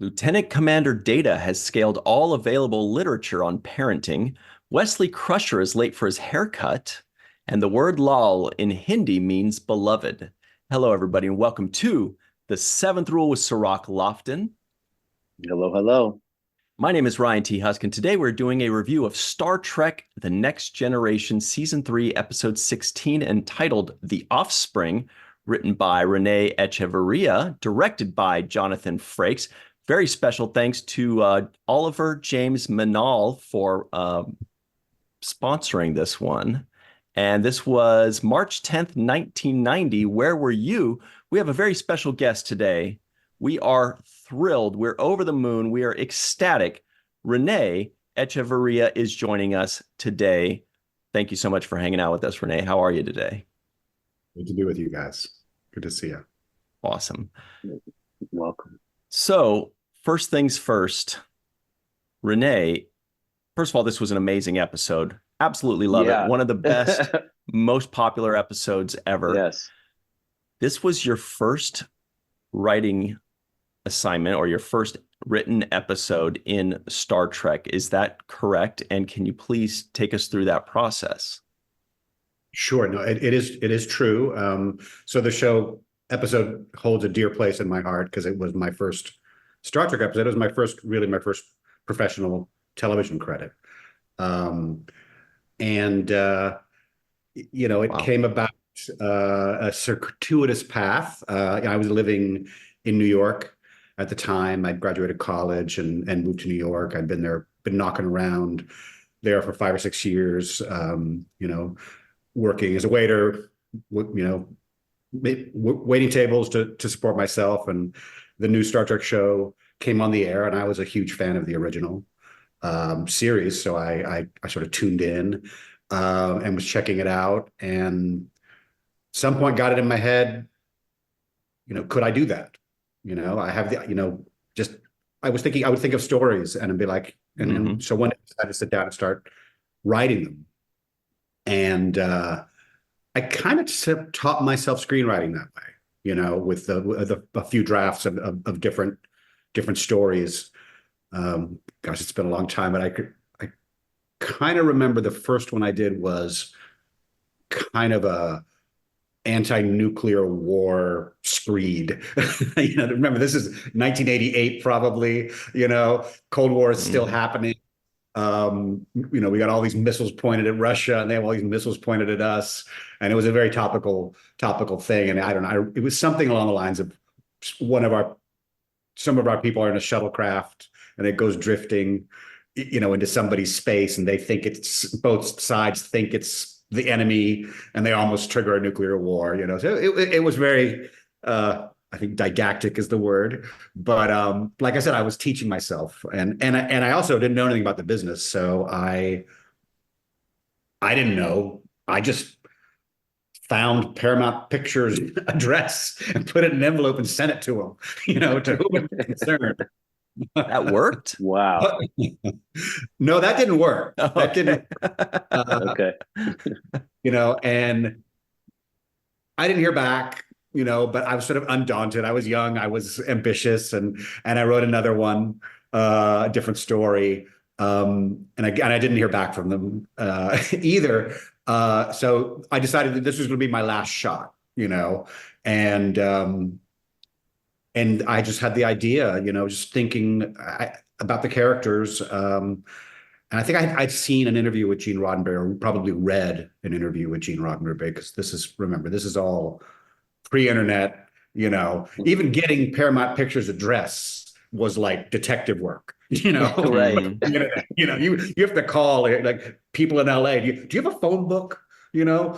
Lieutenant Commander Data has scaled all available literature on parenting. Wesley Crusher is late for his haircut. And the word lol in Hindi means beloved. Hello, everybody, and welcome to the Seventh Rule with Cirroc Lofton. Hello, hello. My name is Ryan T. Husk, and today we're doing a review of Star Trek The Next Generation Season 3, Episode 16, entitled The Offspring, written by Rene Echeverria, directed by Jonathan Frakes. Very special thanks to Oliver James Manal for sponsoring this one. And this was March 10th, 1990. Where were you? We have a very special guest today. We are thrilled. We're over the moon. We are ecstatic. Rene Echeverria is joining us today. Thank you so much for hanging out with us, Rene. How are you today? Good to be with you guys. Good to see you. Awesome. Welcome. So, first things first, Rene, first of all, this was an amazing episode. Absolutely love it. One of the best, most popular episodes ever. Yes. This was your first writing assignment or your first written episode in Star Trek. Is that correct? And can you please take us through that process? Sure. No, it is true. So the show episode holds a dear place in my heart because it was my first Star Trek episode. It was my first professional television credit. It came about a circuitous path. I was living in New York at the time. I'd graduated college and moved to New York. I'd been knocking around there for 5 or 6 years, working as a waiter, waiting tables to support myself. And the new Star Trek show came on the air, and I was a huge fan of the original series. So I sort of tuned in and was checking it out. And some point got it in my head, could I do that? I have I was thinking I would think of stories and be like, and so one day I decided to sit down and start writing them. And I kind of taught myself screenwriting that way, with a few drafts of different stories. Gosh, it's been a long time, but I kind of remember the first one I did was kind of a anti-nuclear war screed. Remember, this is 1988, probably, Cold War is still happening. We got all these missiles pointed at Russia, and they have all these missiles pointed at us. And it was a very topical thing. And I don't know, it was something along the lines of some of our people are in a shuttlecraft and it goes drifting, into somebody's space, and they think both sides think it's the enemy, and they almost trigger a nuclear war, So it was very, I think didactic is the word, but like I said, I was teaching myself, and I also didn't know anything about the business, so I didn't know. I just found Paramount Pictures' address and put it in an envelope and sent it to them, to whom it's concerned. That worked? Wow. No, that didn't work. Okay. That didn't. Okay. And I didn't hear back, but I was sort of undaunted. I was young, I was ambitious, and I wrote another one, a different story. And I didn't hear back from them either. So I decided that this was going to be my last shot, and I just had the idea, just thinking about the characters. And I think I'd seen an interview with Gene Roddenberry, or probably read an interview with Gene Roddenberry, because this is all pre-internet, even getting Paramount Pictures' address was like detective work, Right. You have to call like people in LA. Do you have a phone book? Yeah.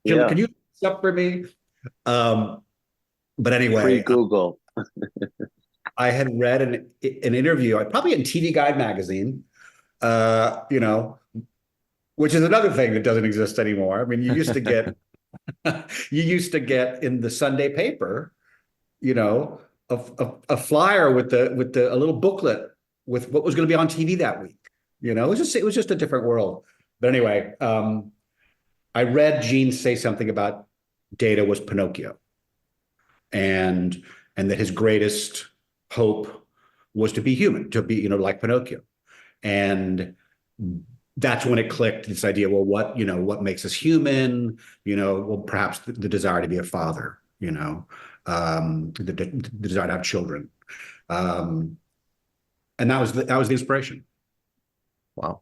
Can you stuff for me? But anyway, Free Google. I had read an interview, probably in TV Guide magazine, which is another thing that doesn't exist anymore. I mean, you used to get in the Sunday paper, a flyer with a little booklet with what was going to be on TV that week. It was just a different world. But anyway, I read Gene say something about Data was Pinocchio, and that his greatest hope was to be human, to be, like Pinocchio. And that's when it clicked, this idea, well, what makes us human? Well, perhaps the desire to be a father, the desire to have children. And that was the inspiration. Wow.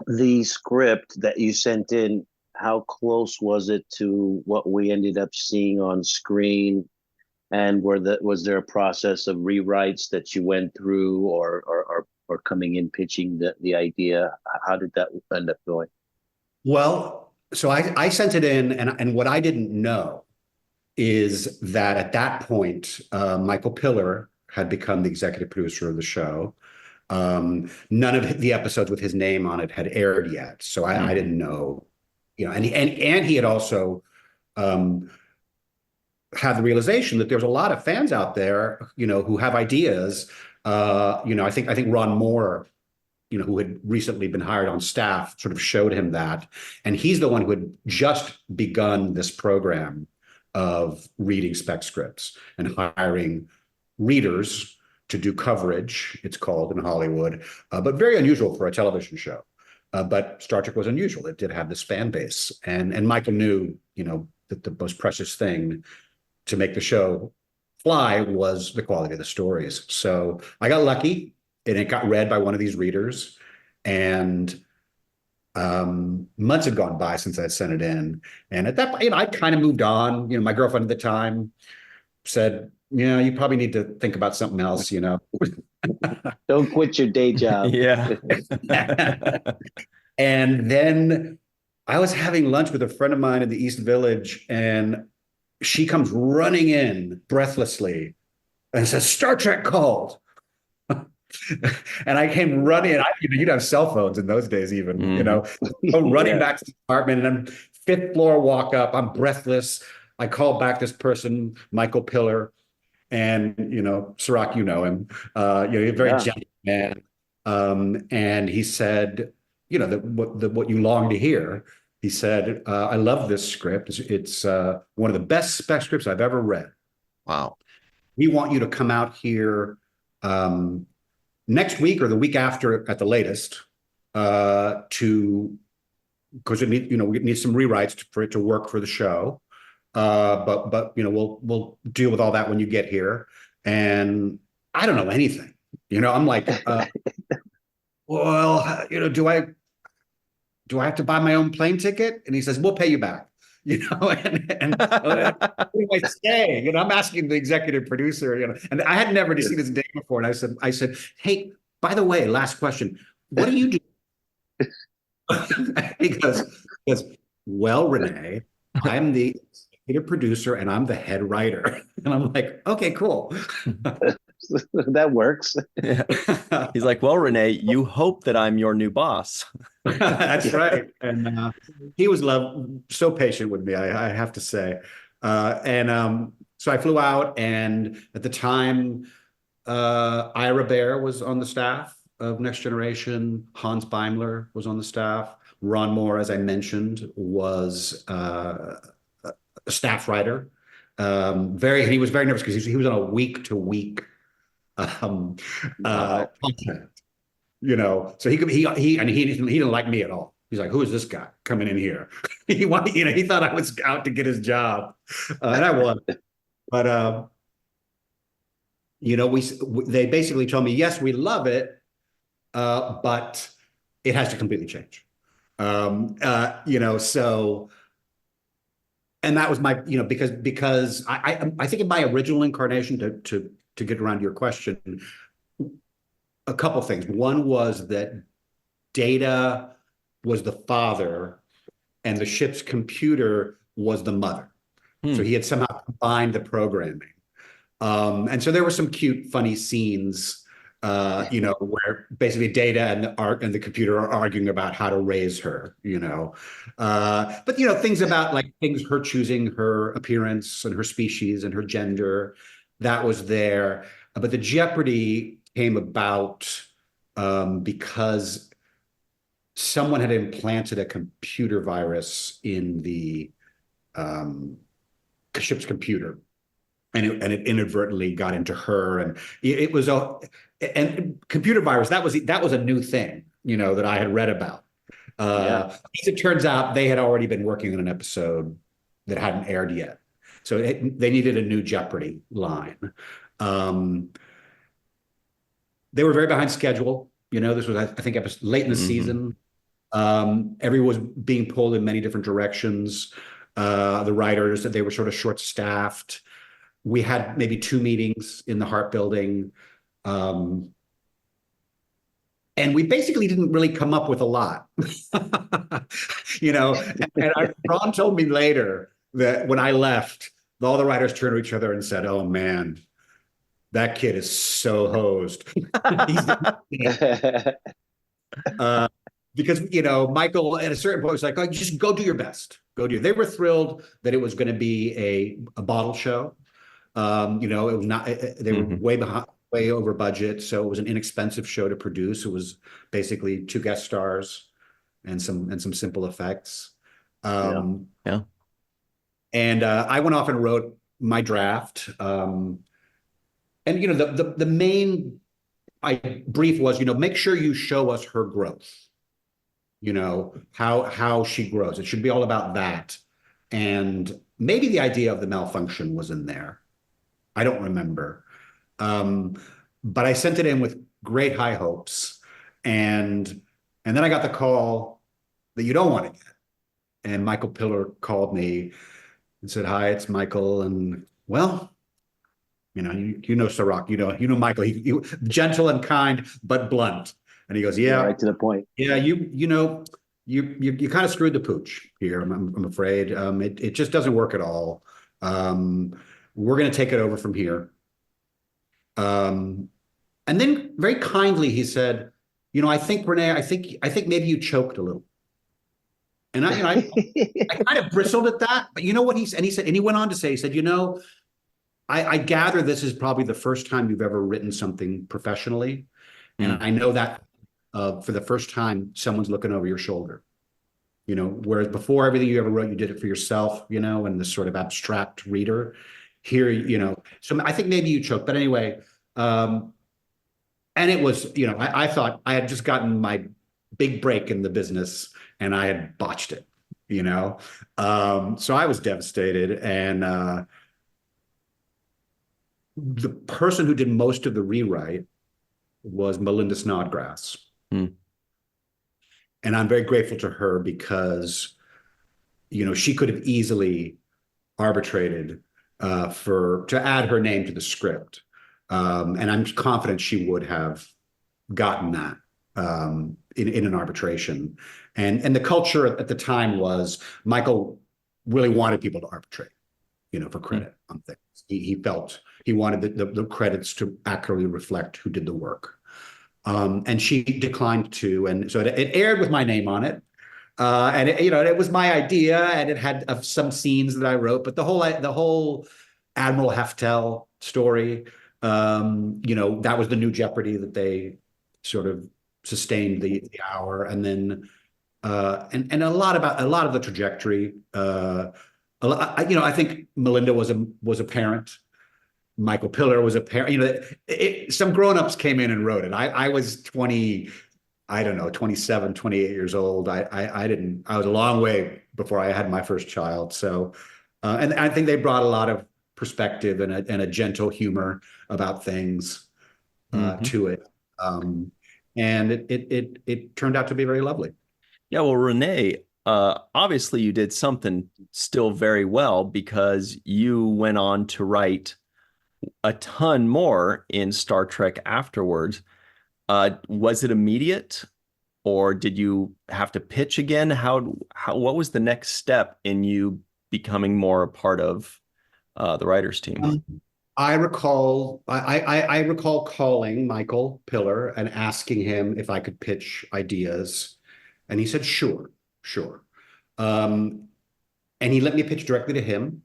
The script that you sent in, how close was it to what we ended up seeing on screen? And was there a process of rewrites that you went through, or coming in pitching the idea? How did that end up going? Well, so I sent it in, and what I didn't know is that at that point, Michael Piller had become the executive producer of the show. None of the episodes with his name on it had aired yet, so I didn't know, and he had also had the realization that there's a lot of fans out there, who have ideas. I think Ron Moore, who had recently been hired on staff, sort of showed him that, and he's the one who had just begun this program of reading spec scripts and hiring readers to do coverage, it's called in Hollywood, but very unusual for a television show. But Star Trek was unusual. It did have this fan base. And Michael knew, that the most precious thing to make the show fly was the quality of the stories. So I got lucky, and it got read by one of these readers. And months had gone by since I'd sent it in. And at that point, I kind of moved on. My girlfriend at the time said, you probably need to think about something else, Don't quit your day job. Yeah. And then I was having lunch with a friend of mine in the East Village, and she comes running in breathlessly and says, "Star Trek called." And I came running. You'd have cell phones in those days, even, I'm running back to the apartment, and I'm fifth floor walk up. I'm breathless. I call back this person, Michael Piller, and Cirroc, him. He's a very gentle man. And he said, what you long to hear. He said, "I love this script. It's one of the best spec scripts I've ever read. Wow. We want you to come out here next week or the week after at the latest because we need some rewrites for it to work for the show. But we'll deal with all that when you get here." And I don't know anything. I'm like, well, do I have to buy my own plane ticket? And he says, "We'll pay you back." And where do I stay? I'm asking the executive producer, and I had never seen his name before. And I said, "Hey, by the way, last question. What do you do?" He goes, "Well, Rene, I'm the executive producer and I'm the head writer." And I'm like, "Okay, cool." That works. Yeah. He's like, "Well, Rene, you hope that I'm your new boss." That's right. And he was so patient with me, I have to say. So I flew out, and at the time, Ira Behr was on the staff of Next Generation. Hans Beimler was on the staff. Ron Moore, as I mentioned, was a staff writer. He was very nervous because he was on a week-to-week contract. So he didn't like me at all. He's like, "Who is this guy coming in here?" He thought I was out to get his job, and I was. But they basically told me, "Yes, we love it, but it has to completely change." So, and that was my, because I think in my original incarnation, to get around to your question, a couple things. One was that Data was the father and the ship's computer was the mother. So he had somehow combined the programming. And so there were some cute, funny scenes, where basically Data and the computer are arguing about how to raise her, but things about her choosing her appearance and her species and her gender, that was there. But the jeopardy came about because someone had implanted a computer virus in the ship's computer. it inadvertently got into her, and it was and computer virus, that was a new thing, that I had read about. As it turns out, they had already been working on an episode that hadn't aired yet, so they needed a new Jeopardy line. They were very behind schedule. This was, I think, late in the season. Everyone was being pulled in many different directions. The writers, they were sort of short-staffed. We had maybe 2 meetings in the Hart Building. And we basically didn't really come up with a lot. Ron told me later that when I left, all the writers turned to each other and said, "Oh man, that kid is so hosed." Because Michael at a certain point was like, "Oh, just go do your best. Go do." They were thrilled that it was going to be a bottle show. It was not. They were way behind, way over budget, so it was an inexpensive show to produce. It was basically 2 guest stars and some simple effects. And I went off and wrote my draft. And the main brief was, make sure you show us her growth. How she grows. It should be all about that. And maybe the idea of the malfunction was in there. I don't remember. But I sent it in with great high hopes. And then I got the call that you don't want to get. And Michael Piller called me and said, "Hi, it's Michael." And well, you know Cirroc, you know Michael, he gentle and kind, but blunt. And he goes, "Yeah, right to the point. Yeah, you kind of screwed the pooch here. I'm afraid. It just doesn't work at all. We're going to take it over from here." And then very kindly he said, "I think, Rene, I think maybe you choked a little." And I kind of bristled at that, but you know what he said? And he went on to say, he said, I gather this is probably the first time you've ever written something professionally. And I know that for the first time, someone's looking over your shoulder, whereas before everything you ever wrote, you did it for yourself, and this sort of abstract reader here, so I think maybe you choked, but anyway, and it was, I thought I had just gotten my big break in the business and I had botched it, so I was devastated. And the person who did most of the rewrite was Melinda Snodgrass. And I'm very grateful to her because, she could have easily arbitrated to add her name to the script. And I'm confident she would have gotten that in an arbitration. And the culture at the time was Michael really wanted people to arbitrate, for credit on things. He felt he wanted the credits to accurately reflect who did the work. And she declined to, and so it aired with my name on it. And it was my idea, and it had some scenes that I wrote, but the whole Admiral Heftel story, that was the new Jeopardy that they sort of sustained the hour, and then and a lot of the trajectory. I think Melinda was a parent. Michael Piller was a parent. Some grown-ups came in and wrote it. I was 20, I don't know, 27, 28 years old. I was a long way before I had my first child. So, and I think they brought a lot of perspective and a gentle humor about things to it. And it turned out to be very lovely. Yeah, well, Rene, obviously you did something still very well because you went on to write a ton more in Star Trek afterwards. Was it immediate, or did you have to pitch again? What was the next step in you becoming more a part of the writers' team? I recall calling Michael Piller and asking him if I could pitch ideas, and he said, "Sure." And he let me pitch directly to him,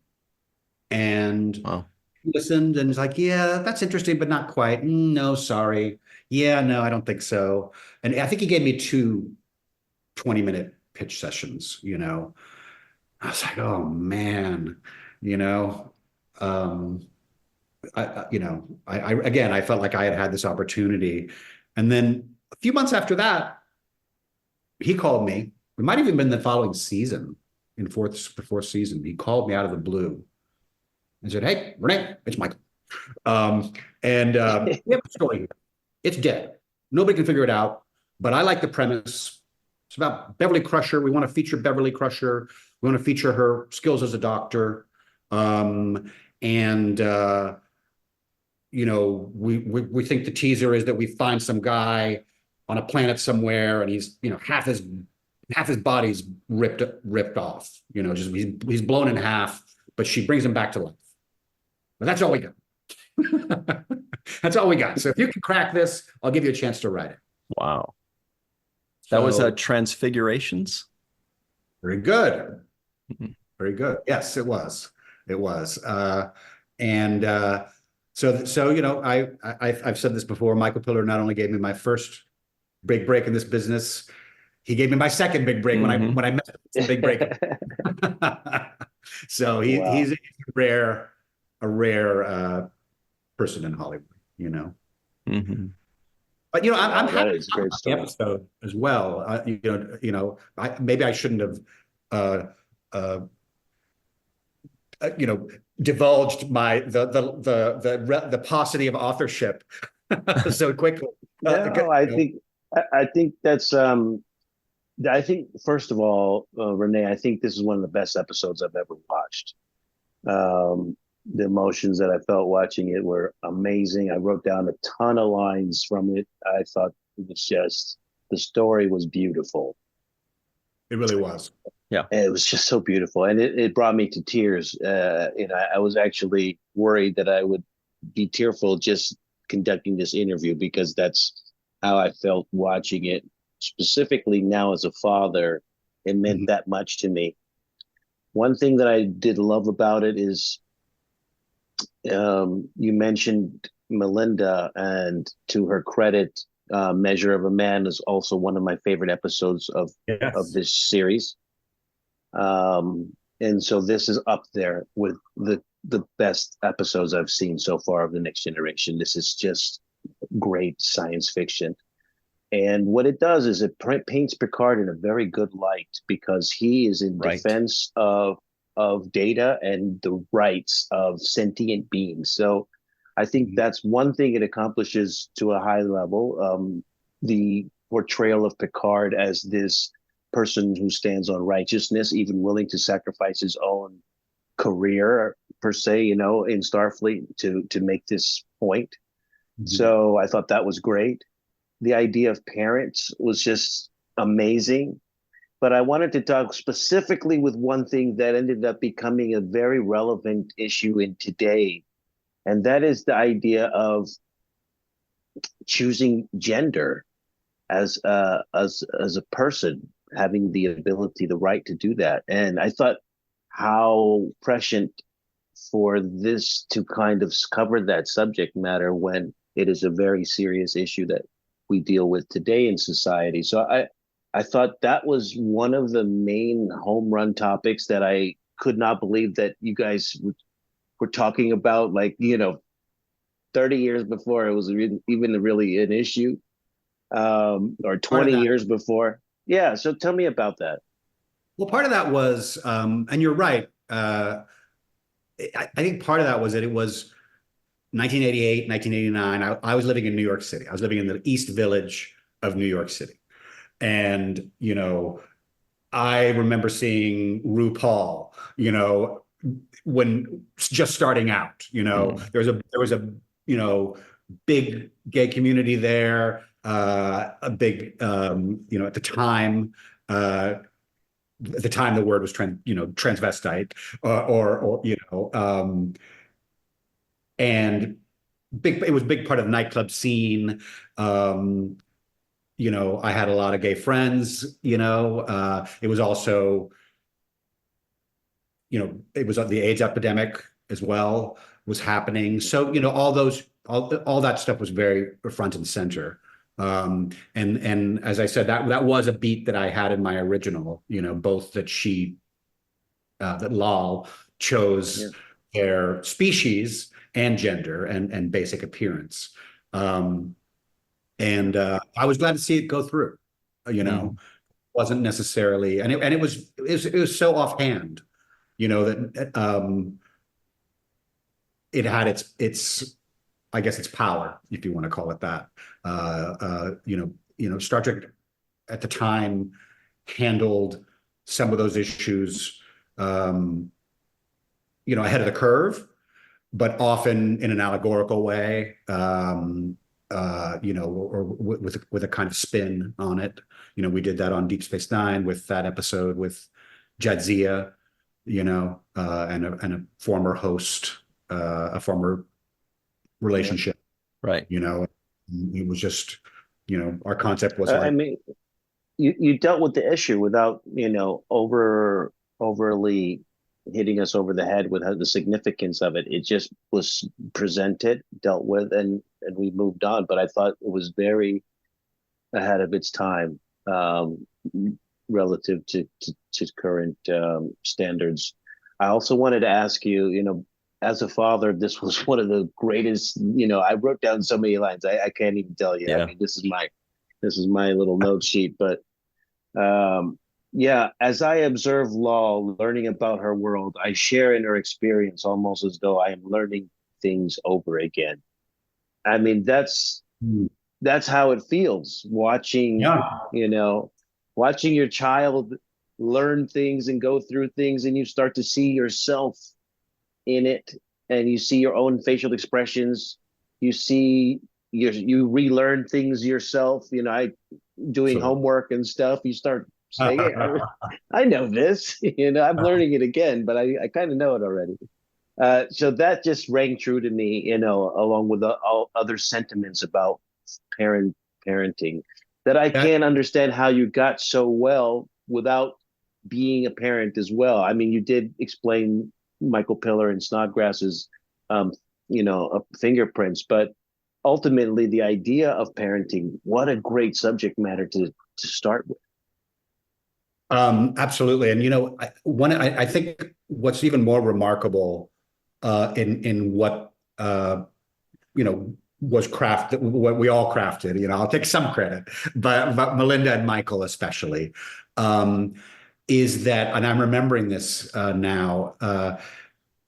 and Wow. he listened and was like, "Yeah, that's interesting, but not quite. No, sorry. Yeah, no, I don't think so." And I think he gave me 2 20-minute pitch sessions. I was like, "Oh man," again, I felt like I had this opportunity. And then a few months after that, he called me. It might have even been the following season, the fourth season. He called me out of the blue and said, "Hey, Rene, it's Michael. We have a story here. It's dead. Nobody can figure it out, but I like the premise. It's about Beverly Crusher. We want to feature Beverly Crusher. We want to feature her skills as a doctor. We think the teaser is that we find some guy on a planet somewhere, and he's, half his body's ripped off. Just he's blown in half, but she brings him back to life. But that's all we got. That's all we got. So if you can crack this, I'll give you a chance to write it." Wow. That was Transfigurations. Very good. Very good. Yes, it was. It was. I've said this before. Michael Piller not only gave me my first big break in this business, he gave me my second big break when I met him. Big break. So he's a rare person in Hollywood. Mm-hmm. But I'm happy to talk about the episode as well. Maybe I shouldn't have divulged the paucity of authorship so quickly. I think that's I think, first of all, Rene, I think this is one of the best episodes I've ever watched. The emotions that I felt watching it were amazing. I wrote down a ton of lines from it. I thought it was just, the story was beautiful. It really was. Yeah. It was just so beautiful. And it brought me to tears. I was actually worried that I would be tearful just conducting this interview, because that's how I felt watching it. Specifically now as a father, it meant that much to me. One thing that I did love about it is, you mentioned Melinda, and to her credit, Measure of a Man is also one of my favorite episodes of this series. And so this is up there with the best episodes I've seen so far of The Next Generation. This is just great science fiction. And what it does is it paints Picard in a very good light, because he is in defense of Data and the rights of sentient beings. So I think that's one thing it accomplishes to a high level. The portrayal of Picard as this person who stands on righteousness, even willing to sacrifice his own career, per se, in Starfleet to make this point. So I thought that was great. The idea of parents was just amazing. But I wanted to talk specifically with one thing that ended up becoming a very relevant issue in today. And that is the idea of choosing gender as a person, having the ability, the right to do that. And I thought how prescient for this to kind of cover that subject matter when it is a very serious issue that we deal with today in society. So I thought that was one of the main home run topics that I could not believe that you guys were talking about, 30 years before it was even really an issue, or 20 years before. Yeah. So tell me about that. Well, part of that was, and you're right. I think part of that was that it was 1988, 1989. I was living in New York City. I was living in the East Village of New York City. And, I remember seeing RuPaul, when just starting out, there was a big gay community there, a big, at the time the word was transvestite, and it was a big part of the nightclub scene. I had a lot of gay friends, it was also, it was the AIDS epidemic as well was happening. So, all that stuff was very front and center. And as I said, that was a beat that I had in my original, both that that Lal chose their species and gender and basic appearance. I was glad to see it go through. Wasn't necessarily, and it was so offhand, that it had its I guess its power, if you want to call it that. Star Trek at the time handled some of those issues, ahead of the curve, but often in an allegorical way, or with a kind of spin on it. We did that on Deep Space Nine with that episode with Jadzia, and a former host, a former relationship. Right. It was just, our concept was I mean, you dealt with the issue without, overly hitting us over the head with the significance of it. It just was presented, dealt with, and we moved on. But I thought it was very ahead of its time, relative to current standards. I also wanted to ask you, as a father, this was one of the greatest. I wrote down so many lines. I can't even tell you. Yeah. I mean, this is my little note sheet. But as I observe Law learning about her world, I share in her experience almost as though I am learning things over again. I mean, that's how it feels watching, watching your child learn things and go through things, and you start to see yourself in it, and you see your own facial expressions. You relearn things yourself. Doing homework and stuff. You start saying, I know this. I'm learning it again, but I kind of know it already. So that just rang true to me, along with all other sentiments about parenting, that I can't understand how you got so well without being a parent as well. I mean, you did explain Michael Piller and Snodgrass's, fingerprints, but ultimately the idea of parenting, what a great subject matter to start with. Absolutely. And, I think what's even more remarkable in what, was crafted, what we all crafted, I'll take some credit, but Melinda and Michael especially, is that, and I'm remembering this now,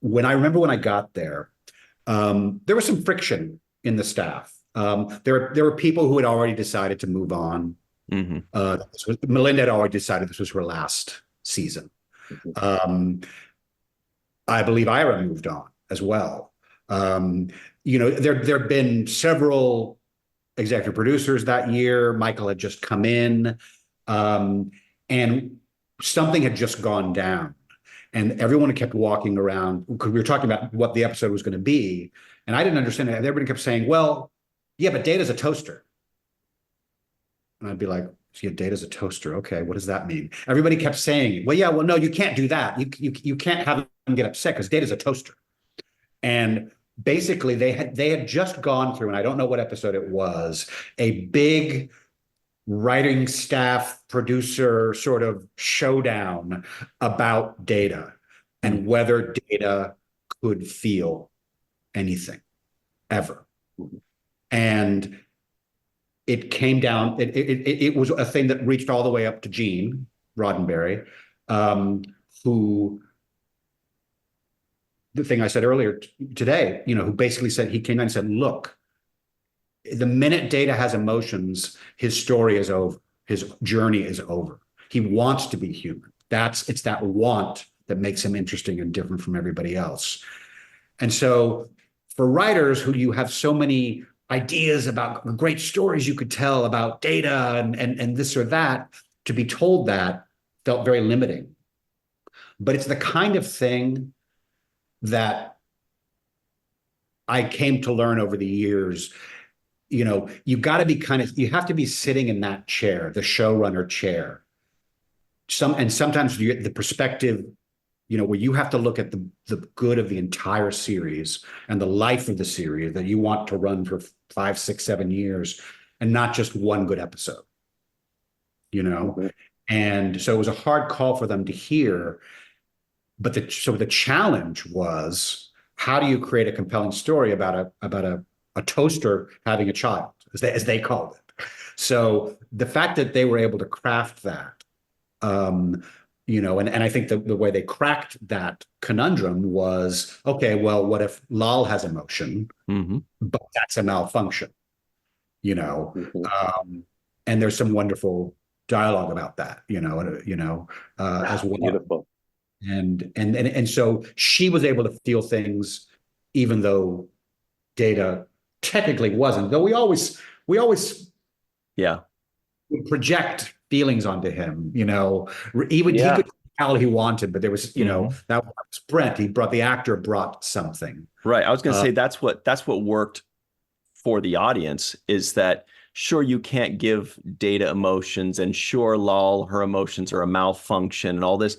when I got there, there was some friction in the staff. There were people who had already decided to move on. Mm-hmm. Melinda had already decided this was her last season. Mm-hmm. I believe Ira moved on as well. There have been several executive producers that year. Michael had just come in, and something had just gone down. And everyone kept walking around because we were talking about what the episode was going to be. And I didn't understand it. Everybody kept saying, well, yeah, but Data's a toaster. And I'd be like, yeah, Data's a toaster. Okay, what does that mean? Everybody kept saying, well, yeah, well, no, you can't do that. You can't have them get upset because Data's a toaster. And basically they had just gone through, and I don't know what episode it was, a big writing staff producer sort of showdown about Data and whether Data could feel anything ever. And it came down, it was a thing that reached all the way up to Gene Roddenberry, who, the thing I said earlier today, who basically said, he came in and said, look, the minute Data has emotions, his story is over. His journey is over. He wants to be human. It's that want that makes him interesting and different from everybody else. And so for writers who you have so many ideas about great stories you could tell about Data and this or that, to be told that felt very limiting. But it's the kind of thing that I came to learn over the years. You got to be you have to be sitting in that chair, the showrunner chair. Sometimes the perspective, where you have to look at the good of the entire series and the life of the series that you want to run for 5, 6, 7 years, and not just one good episode, Mm-hmm. And so it was a hard call for them to hear. But the challenge was how do you create a compelling story about a toaster having a child, as they called it? So the fact that they were able to craft that, and I think the way they cracked that conundrum was, okay, well, what if Lal has emotion, but that's a malfunction, Mhm. and there's some wonderful dialogue about that, as well. Beautiful. And so she was able to feel things, even though Data technically wasn't. Though we always Yeah. would project feelings onto him. He Yeah. could tell all he wanted, but there was, Mhm. that was Brent. The actor brought something. Right. I was going to say that's what worked for the audience, is that sure, you can't give Data emotions, and sure, lol, her emotions are a malfunction and all this,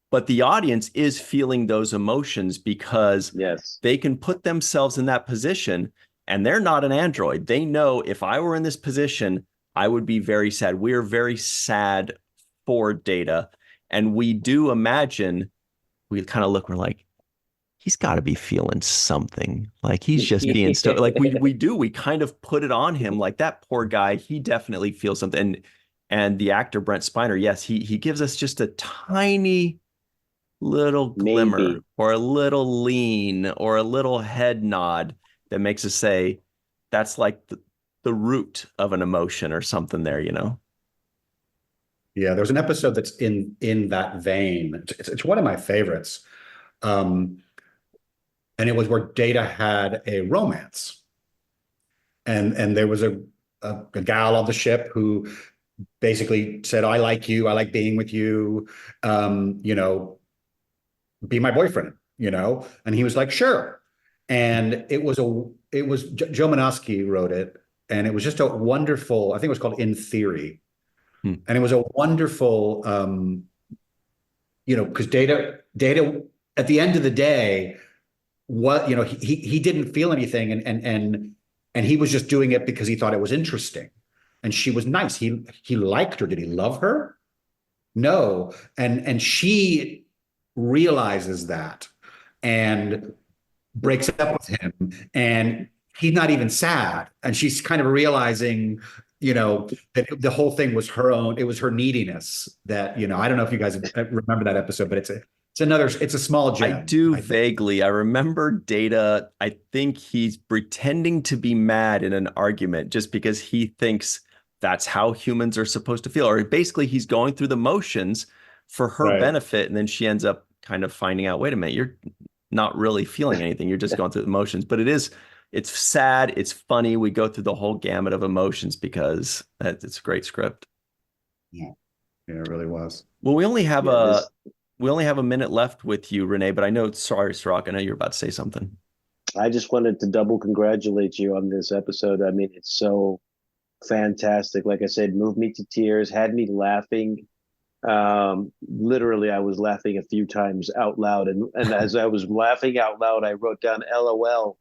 but the audience is feeling those emotions because Yes. they can put themselves in that position, and they're not an android. They know, if I were in this position, I would be very sad. We're very sad for Data. And we do imagine, we kind of look, we're like, he's got to be feeling something. Like he's just being like we kind of put it on him. Like, that poor guy, he definitely feels something. And the actor Brent Spiner, yes, he gives us just a tiny little glimmer, Maybe. or a little lean, or a little head nod that makes us say that's like the root of an emotion or something there, Yeah, there's an episode that's in that vein. It's one of my favorites. And it was where Data had a romance. And there was a gal on the ship who basically said, I like you, I like being with you, be my boyfriend, and he was like, sure. And it was Joe Manosky wrote it, and it was just a wonderful, I think it was called In Theory. And it was a wonderful, because Data at the end of the day, he didn't feel anything, and he was just doing it because he thought it was interesting, and she was nice. He liked her. Did he love her? No. And she realizes that and breaks up with him, and he's not even sad, and she's kind of realizing, that the whole thing was her own. It was her neediness that, I don't know if you guys remember that episode, but it's a small gem. I do vaguely. I remember Data. I think he's pretending to be mad in an argument just because he thinks that's how humans are supposed to feel. Or basically, he's going through the motions for her Right. benefit. And then she ends up kind of finding out, wait a minute, you're not really feeling anything. You're just going through the motions. But it's sad. It's funny. We go through the whole gamut of emotions because it's a great script. Yeah, it really was. Well, we only have a minute left with you, Rene, but sorry, Cirroc, I know you're about to say something. I just wanted to double congratulate you on this episode. I mean, it's so fantastic. Like I said, moved me to tears, had me laughing. Literally, I was laughing a few times out loud. And as I was laughing out loud, I wrote down LOL,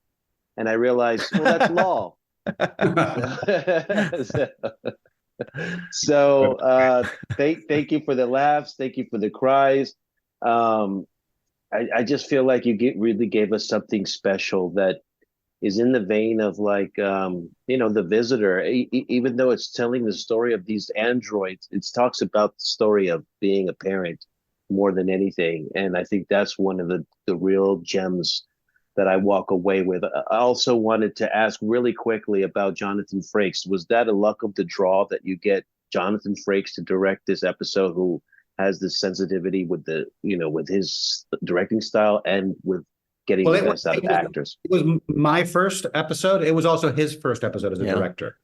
and I realized, well, that's law. So thank you for the laughs. Thank you for the cries. I just feel like you really gave us something special that is in the vein of like, The Visitor. Even though it's telling the story of these androids, it talks about the story of being a parent more than anything. And I think that's one of the real gems that I walk away with. I also wanted to ask really quickly about Jonathan Frakes. Was that a luck of the draw that you get Jonathan Frakes to direct this episode, who has this sensitivity with with his directing style and with getting the best out of actors? It was my first episode. It was also his first episode as a director.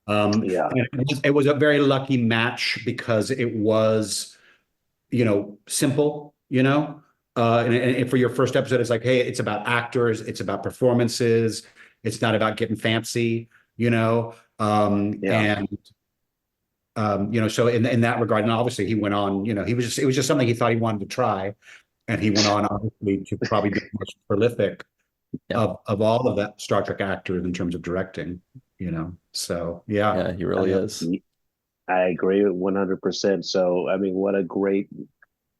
Yeah. It was a very lucky match because it was, simple, and for your first episode, it's like, hey, it's about actors, it's about performances, it's not about getting fancy, so in that regard, and obviously he went on, it was just something he thought he wanted to try, and he went on obviously to probably be the most prolific of all of that Star Trek actors in terms of directing, so yeah, he really is. I agree 100%. So I mean, what a great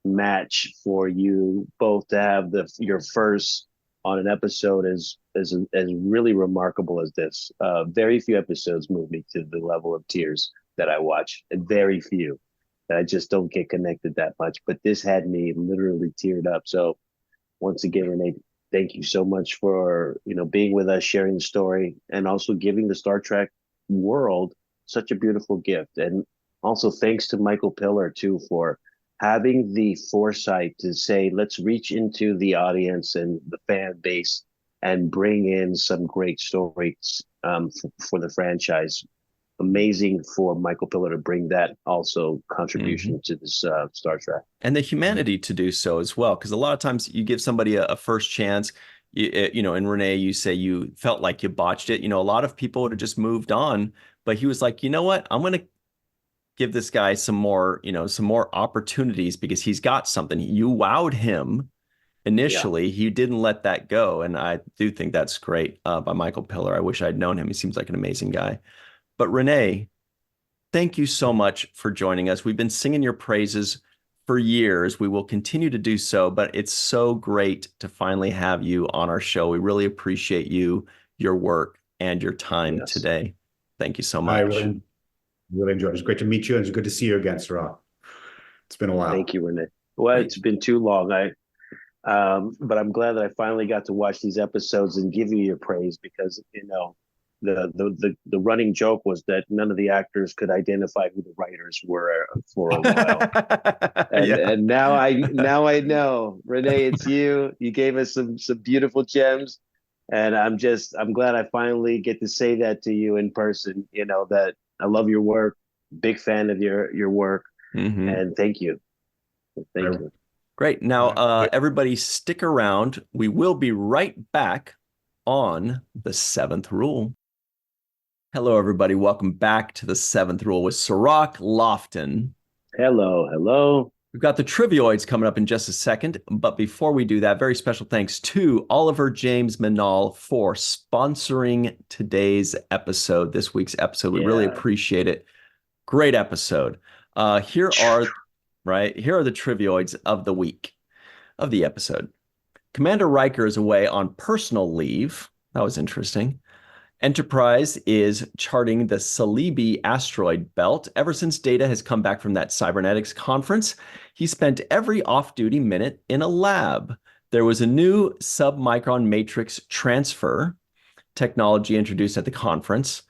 match for you both to have your first on an episode as really remarkable as this. Very few episodes move me to the level of tears that I watch. Very few. I just don't get connected that much. But this had me literally teared up. So once again, Rene, thank you so much for being with us, sharing the story, and also giving the Star Trek world such a beautiful gift. And also thanks to Michael Piller too for having the foresight to say, let's reach into the audience and the fan base and bring in some great stories for the franchise. Amazing for Michael Piller to bring that also contribution to this Star Trek. And the humanity to do so as well. Because a lot of times you give somebody a first chance, and Rene, you say you felt like you botched it. A lot of people would have just moved on, but he was like, you know what? I'm going to give this guy some more opportunities because he's got something. You wowed him initially. He didn't let that go. And I do think that's great by Michael Piller. I wish I'd known him. He seems like an amazing guy. But Rene, thank you so much for joining us. We've been singing your praises for years. We will continue to do so, but it's so great to finally have you on our show. We really appreciate you, your work, and your time today. Thank you so much. I really enjoyed it. It's great to meet you, and it's good to see you again, Cirroc. It's been a while. Thank you, Rene. Well, it's been too long. But I'm glad that I finally got to watch these episodes and give you your praise because, the running joke was that none of the actors could identify who the writers were for a while. And now I know, Rene, it's you. You gave us some beautiful gems. And I'm glad I finally get to say that to you in person, that I love your work, big fan of your work. And thank you. Thank you. Great. Now, everybody stick around. We will be right back on The Seventh Rule. Hello, everybody. Welcome back to The Seventh Rule with Cirroc Lofton. Hello. We've got the Trivioids coming up in just a second. But before we do that, very special thanks to Oliver James Manal for sponsoring today's episode, this week's episode. We really appreciate it. Great episode. Here are the Trivioids of the week, of the episode. Commander Riker is away on personal leave. That was interesting. Enterprise is charting the Celebi asteroid belt. Ever since Data has come back from that cybernetics conference, he spent every off-duty minute in a lab. There was a new submicron matrix transfer technology introduced at the conference.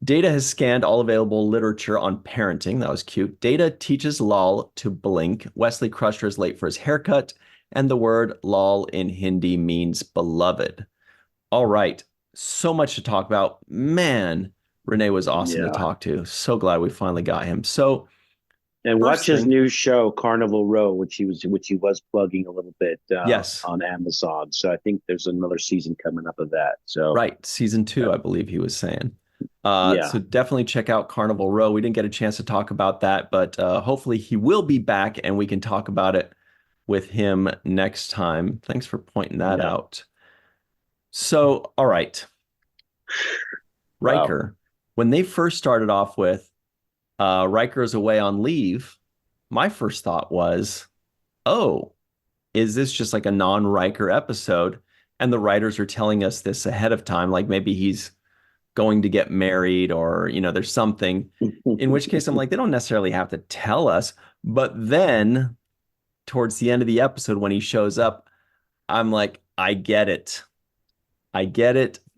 Data has scanned all available literature on parenting. That was cute. Data teaches Lal to blink. Wesley Crusher is late for his haircut. And the word Lal in Hindi means beloved. All right. So much to talk about. Man, Rene was awesome to talk to. So glad we finally got him. And watch his new show, Carnival Row, which he was plugging a little bit on Amazon. So I think there's another season coming up of that. So season 2, I believe he was saying. So definitely check out Carnival Row. We didn't get a chance to talk about that, but hopefully he will be back and we can talk about it with him next time. Thanks for pointing that out. So, all right. Riker, when they first started off with Riker is away on leave, my first thought was, oh, is this just like a non-Riker episode? And the writers are telling us this ahead of time, like maybe he's going to get married or, there's something, in which case I'm like, they don't necessarily have to tell us. But then towards the end of the episode, when he shows up, I'm like, I get it.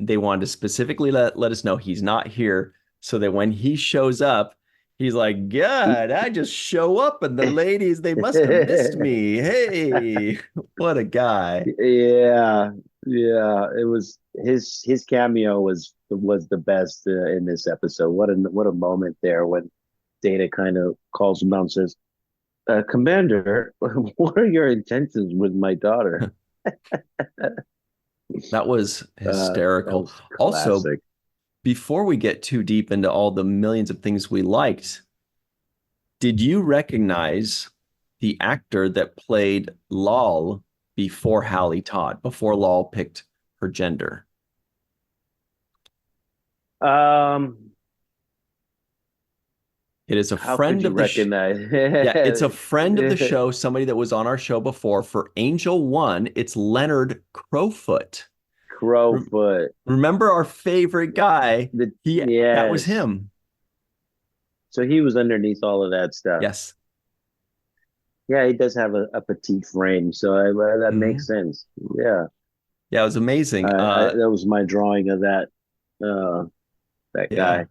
They wanted to specifically let us know he's not here so that when he shows up, he's like, God, I just show up and the ladies, they must have missed me. Hey, what a guy. Yeah. It was his cameo was the best in this episode. What a moment there when Data kind of calls him out and says, Commander, what are your intentions with my daughter? That was hysterical. Also, before we get too deep into all the millions of things we liked, did you recognize the actor that played Lal before Hallie Todd, before Lal picked her gender? It is a How could friend you of the recognize? yeah, it's a friend of the show, somebody that was on our show before. For Angel One, it's Leonard Crowfoot. Crowfoot. Remember our favorite guy? That was Yes. him. So he was underneath all of that stuff. Yes. Yeah, he does have a petite frame, so that Mhm. makes sense. Yeah, Yeah, it was amazing. that was my drawing of uh, that Yeah, guy.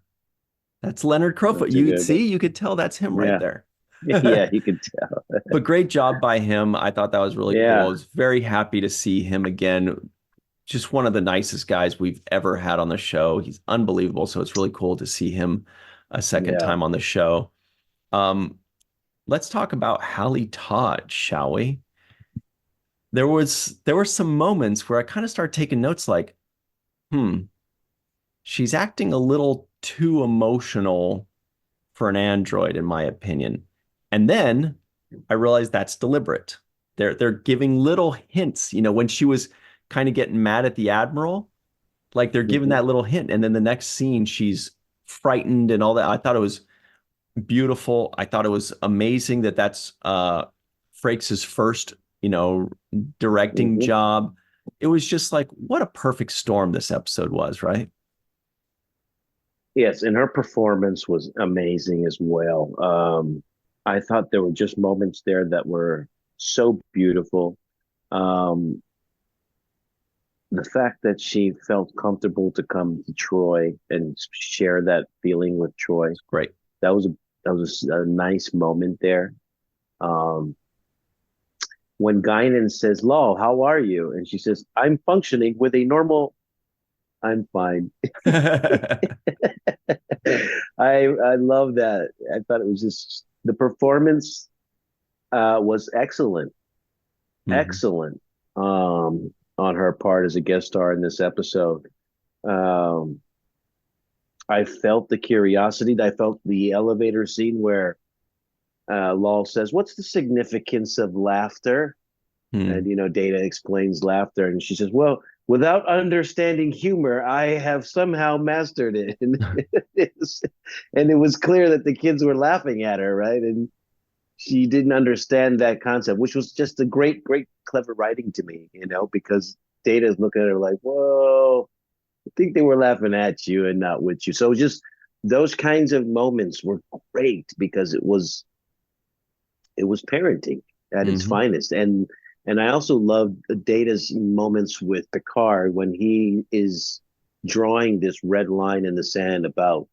that's Leonard Crowfoot. That's a You good one. see, you could tell that's him right Yeah, there. yeah, you could tell. But great job by him. I thought that was really cool. I Yeah, was very happy to see him again. Just one of the nicest guys we've ever had on the show. He's unbelievable. So it's really cool to see him a second yeah. time on the show. Um, let's talk about Hallie Todd, shall we? There were some moments where I kind of started taking notes like, hmm, she's acting a little too emotional for an android, in my opinion. And then I realized that's deliberate. They're giving little hints, when she was kind of getting mad at the admiral, like they're giving Hmm. that little hint. And then the next scene, she's frightened and all that. I thought it was beautiful. I thought it was amazing that that's Frakes' first, directing Hmm. job. It was just like what a perfect storm this episode was, right? Yes, and her performance was amazing as well. I thought there were just moments there that were so beautiful. Um, the fact that she felt comfortable to come to Troy and share that feeling with Troy, Great. that was a a nice moment there. Um, when Guinan says, "Law, how are you?" and she says, "I'm functioning with a normal. I'm fine." I love that. I thought it was just the performance was excellent, Mhm. excellent on her part as a guest star in this episode. Um, I felt the curiosity. I felt the elevator scene where Lal says, "What's the significance of laughter?" And Hmm. Data explains laughter, and she says, "Well, without understanding humor, I have somehow mastered it." And it was clear that the kids were laughing at her, right? And she didn't understand that concept, which was just a great, great, clever writing to me, because Data is looking at her like, "Whoa, I think they were laughing at you and not with you." So just those kinds of moments were great because it was parenting at its Hmm. finest. And I also loved Data's moments with Picard when he is drawing this red line in the sand about,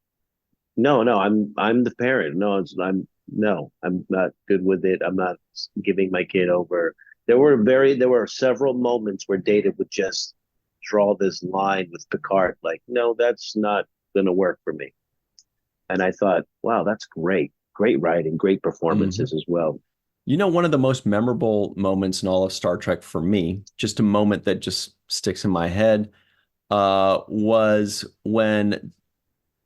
no, no, I'm the parent. No, I'm not good with it. I'm not giving my kid over. There were several moments where Data would just draw this line with Picard, like, no, that's not gonna work for me. And I thought, wow, that's great. Great writing, great Hmm. performances as well. One of the most memorable moments in all of Star Trek for me, just a moment that just sticks in my head, was when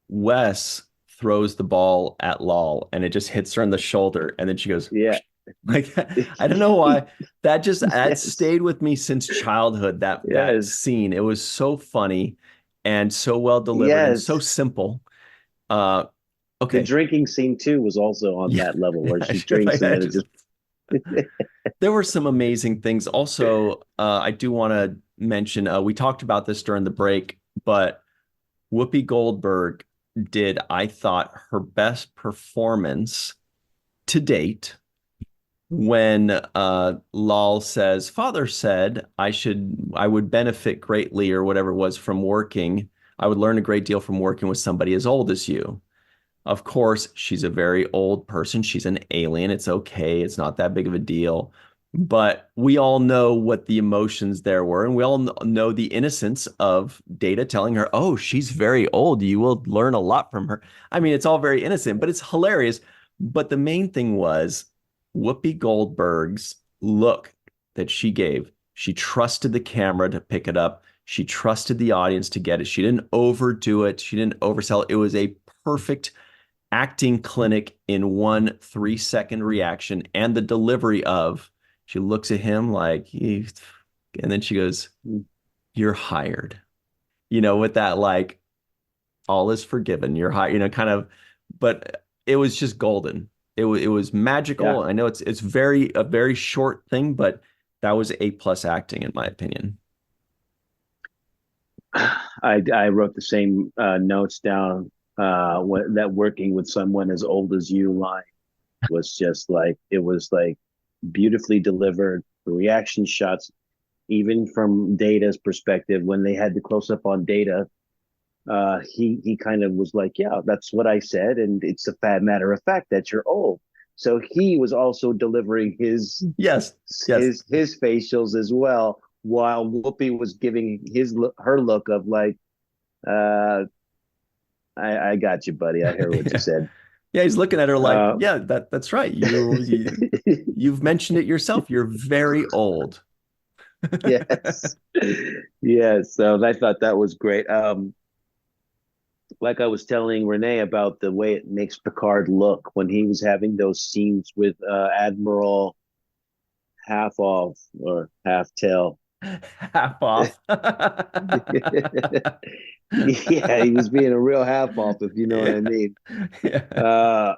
Wes throws the ball at Lal and it just hits her in the shoulder, and then she goes, Yeah. like, I don't know why that Yes. stayed with me since childhood. That Yes. scene, it was so funny and so well delivered and so Yes. simple. Uh, The okay, drinking scene too was also on yeah, that level where yeah, she drinks and then it just there were some amazing things. Also, I do want to mention we talked about this during the break, but Whoopi Goldberg did, I thought, her best performance to date when Lal says, "Father said I would benefit greatly, or whatever it was, from working. I would learn a great deal from working with somebody as old as you." Of course, she's a very old person. She's an alien. It's okay. It's not that big of a deal. But we all know what the emotions there were, and we all know the innocence of Data telling her, "Oh, she's very old. You will learn a lot from her." I mean, it's all very innocent, but it's hilarious. But the main thing was Whoopi Goldberg's look that she gave. She trusted the camera to pick it up. She trusted the audience to get it. She didn't overdo it. She didn't oversell it. It was a perfect acting clinic in one 3-second reaction, and the delivery of she looks at him like and then she goes, "You're hired," with that, like, all is forgiven, you're hired, kind of. But it was just golden. It was magical. Yeah. I know it's a very short thing, but that was A+ acting in my opinion. I wrote the same notes down. That working with someone as old as you line was just like, it was like beautifully delivered. The reaction shots, even from Data's perspective, when they had the close up on Data, he kind of was like, yeah, that's what I said, and it's a matter of fact that you're old. So he was also delivering Yes, yes. his facials as well, while Whoopi was giving her look of like, uh, I got you, buddy. I hear what you Yeah. said. Yeah, he's looking at her like, Uh, yeah, that's right. You've mentioned it yourself. You're very old. yes, yes. So I thought that was great. Like I was telling Renee about the way it makes Picard look when he was having those scenes with Admiral Half Off or Half Tail. Half off. Yeah, he was being a real half off, if you know what I mean. Yeah. Uh,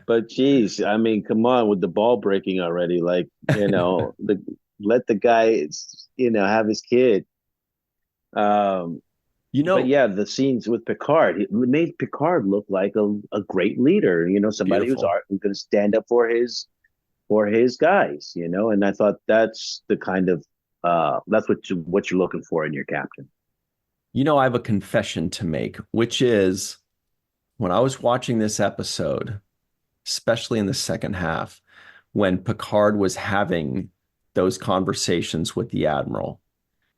but geez, I mean, come on with the ball breaking already. Like, let the guy, have his kid. Um, You but know, yeah, the scenes with Picard, it made Picard look like a great leader. Somebody who's beautiful. going to stand up for his guys. And I thought that's the kind of that's what you're looking for in your captain. I have a confession to make, which is when I was watching this episode, especially in the second half, when Picard was having those conversations with the Admiral,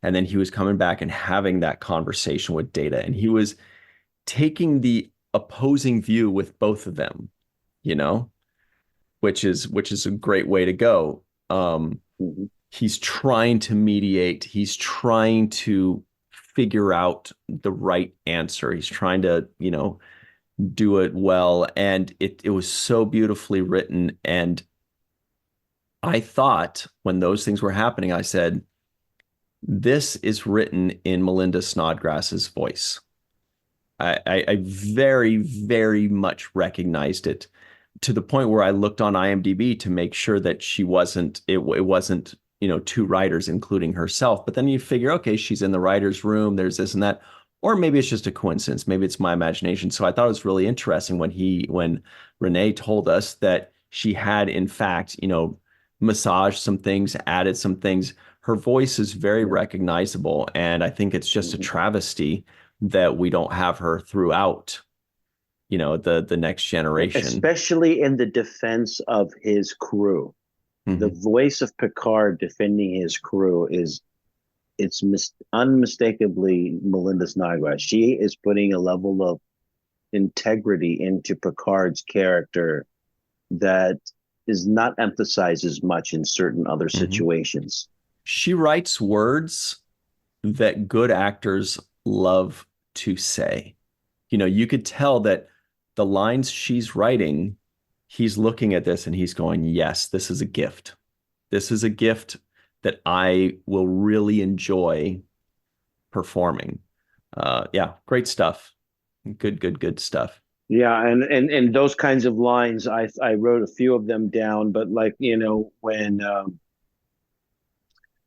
and then he was coming back and having that conversation with Data, and he was taking the opposing view with both of them, you know, which is a great way to go. Mm-hmm. He's trying to mediate. He's trying to figure out the right answer. He's trying to, do it well. And it was so beautifully written. And I thought when those things were happening, I said, this is written in Melinda Snodgrass's voice. I very, very much recognized it to the point where I looked on IMDb to make sure that it wasn't, two writers, including herself. But then you figure, okay, she's in the writer's room, there's this and that. Or maybe it's just a coincidence. Maybe it's my imagination. So I thought it was really interesting when Renee told us that she had, in fact, massaged some things, added some things. Her voice is very Yeah. recognizable. And I think it's just a Mm-hmm. travesty that we don't have her throughout, the next generation. Especially in the defense of his crew. The Mhm. voice of Picard defending his crew unmistakably Melinda Snodgrass. She is putting a level of integrity into Picard's character that is not emphasized as much in certain other Mhm. situations. She writes words that good actors love to say. You could tell that the lines she's writing, he's looking at this and he's going, yes, this is a gift. This is a gift that I will really enjoy performing. Yeah, great stuff. Good stuff. Yeah, and those kinds of lines, I wrote a few of them down, but like when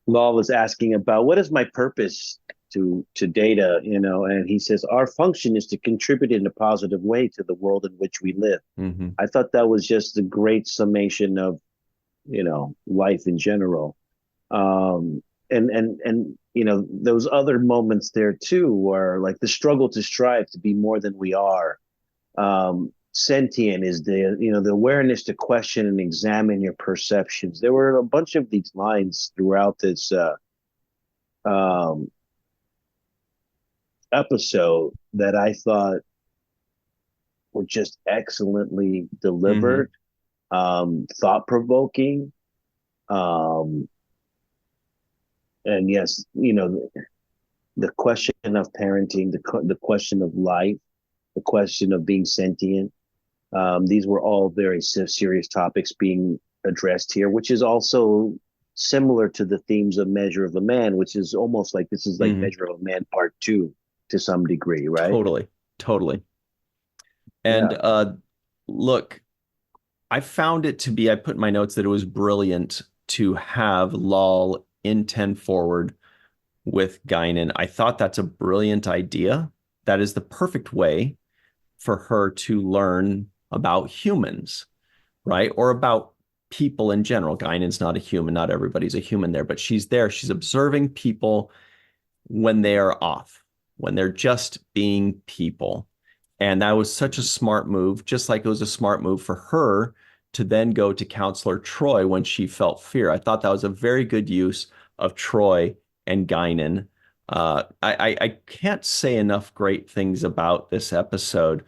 Law was asking about what is my purpose to Data, and he says our function is to contribute in a positive way to the world in which we live. Mm-hmm. I thought that was just a great summation of life in general. And those other moments there too were like the struggle to strive to be more than we are. Sentient is the awareness to question and examine your perceptions. There were a bunch of these lines throughout this um, episode that I thought were just excellently Mm-hmm. delivered, thought provoking. Um, and yes, the question of parenting, the question of life, the question of being sentient. These were all very serious topics being addressed here, which is also similar to the themes of Measure of a Man, which is almost like this is like Mm-hmm. Measure of a Man Part 2 to some degree, right? Totally. Totally. And Yeah. Look, I found it to be, I put in my notes that it was brilliant to have Lal in 10 forward with Guinan. I thought that's a brilliant idea. That is the perfect way for her to learn about humans, right? Or about people in general. Guinan's not a human. Not everybody's a human there, but she's there. She's observing people when they are off, when they're just being people. And that was such a smart move, just like it was a smart move for her to then go to Counselor Troy when she felt fear. I thought that was a very good use of Troy and Guinan. I can't say enough great things about this episode.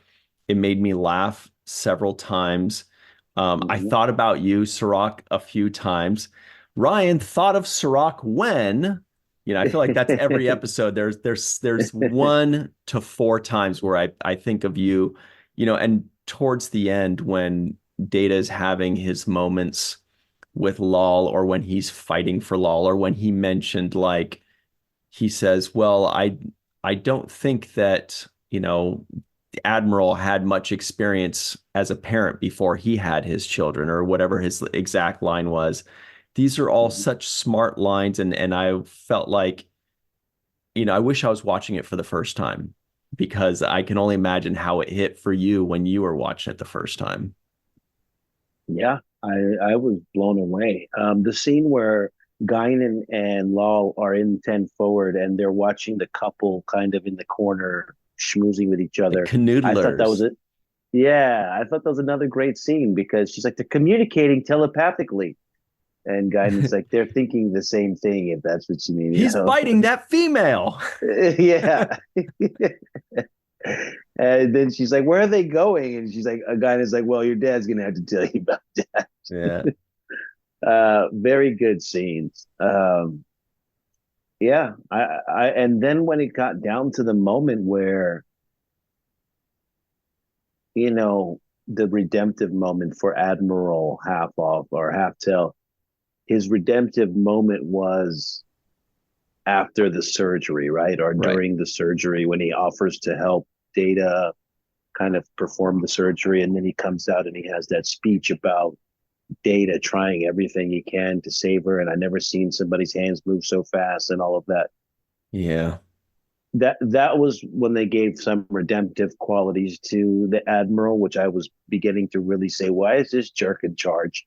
It made me laugh several times. I thought about you, Cirroc, a few times. Ryan thought of Cirroc when, I feel like that's every episode. There's 1 to 4 times where I think of you, and towards the end when Data is having his moments with Lal, or when he's fighting for Lal, or when he mentioned, like, he says, well, I don't think that, the Admiral had much experience as a parent before he had his children, or whatever his exact line was. These are all such smart lines, and I felt like, I wish I was watching it for the first time, because I can only imagine how it hit for you when you were watching it the first time. Yeah, I was blown away. The scene where Guinan and Lal are in 10 forward and they're watching the couple kind of in the corner schmoozing with each The other. I thought that was canoodlers. it. Yeah, I thought that was another great scene because she's like, they're communicating telepathically. And Guinan's like, they're thinking the same thing, if that's what you mean, He's biting that female. Yeah. And then she's like, where are they going? And she's like, a guy is like, well, your dad's gonna have to tell you about that. Yeah. Very good scenes. Yeah, and then when it got down to the moment where, the redemptive moment for Admiral Half Off or Half Tail, his redemptive moment was after the surgery, right? Or Right. during the surgery when he offers to help Data kind of perform the surgery, and then he comes out and he has that speech about Data trying everything he can to save her, and I never seen somebody's hands move so fast, and all of that. Yeah. That was when they gave some redemptive qualities to the Admiral, which I was beginning to really say, why is this jerk in charge?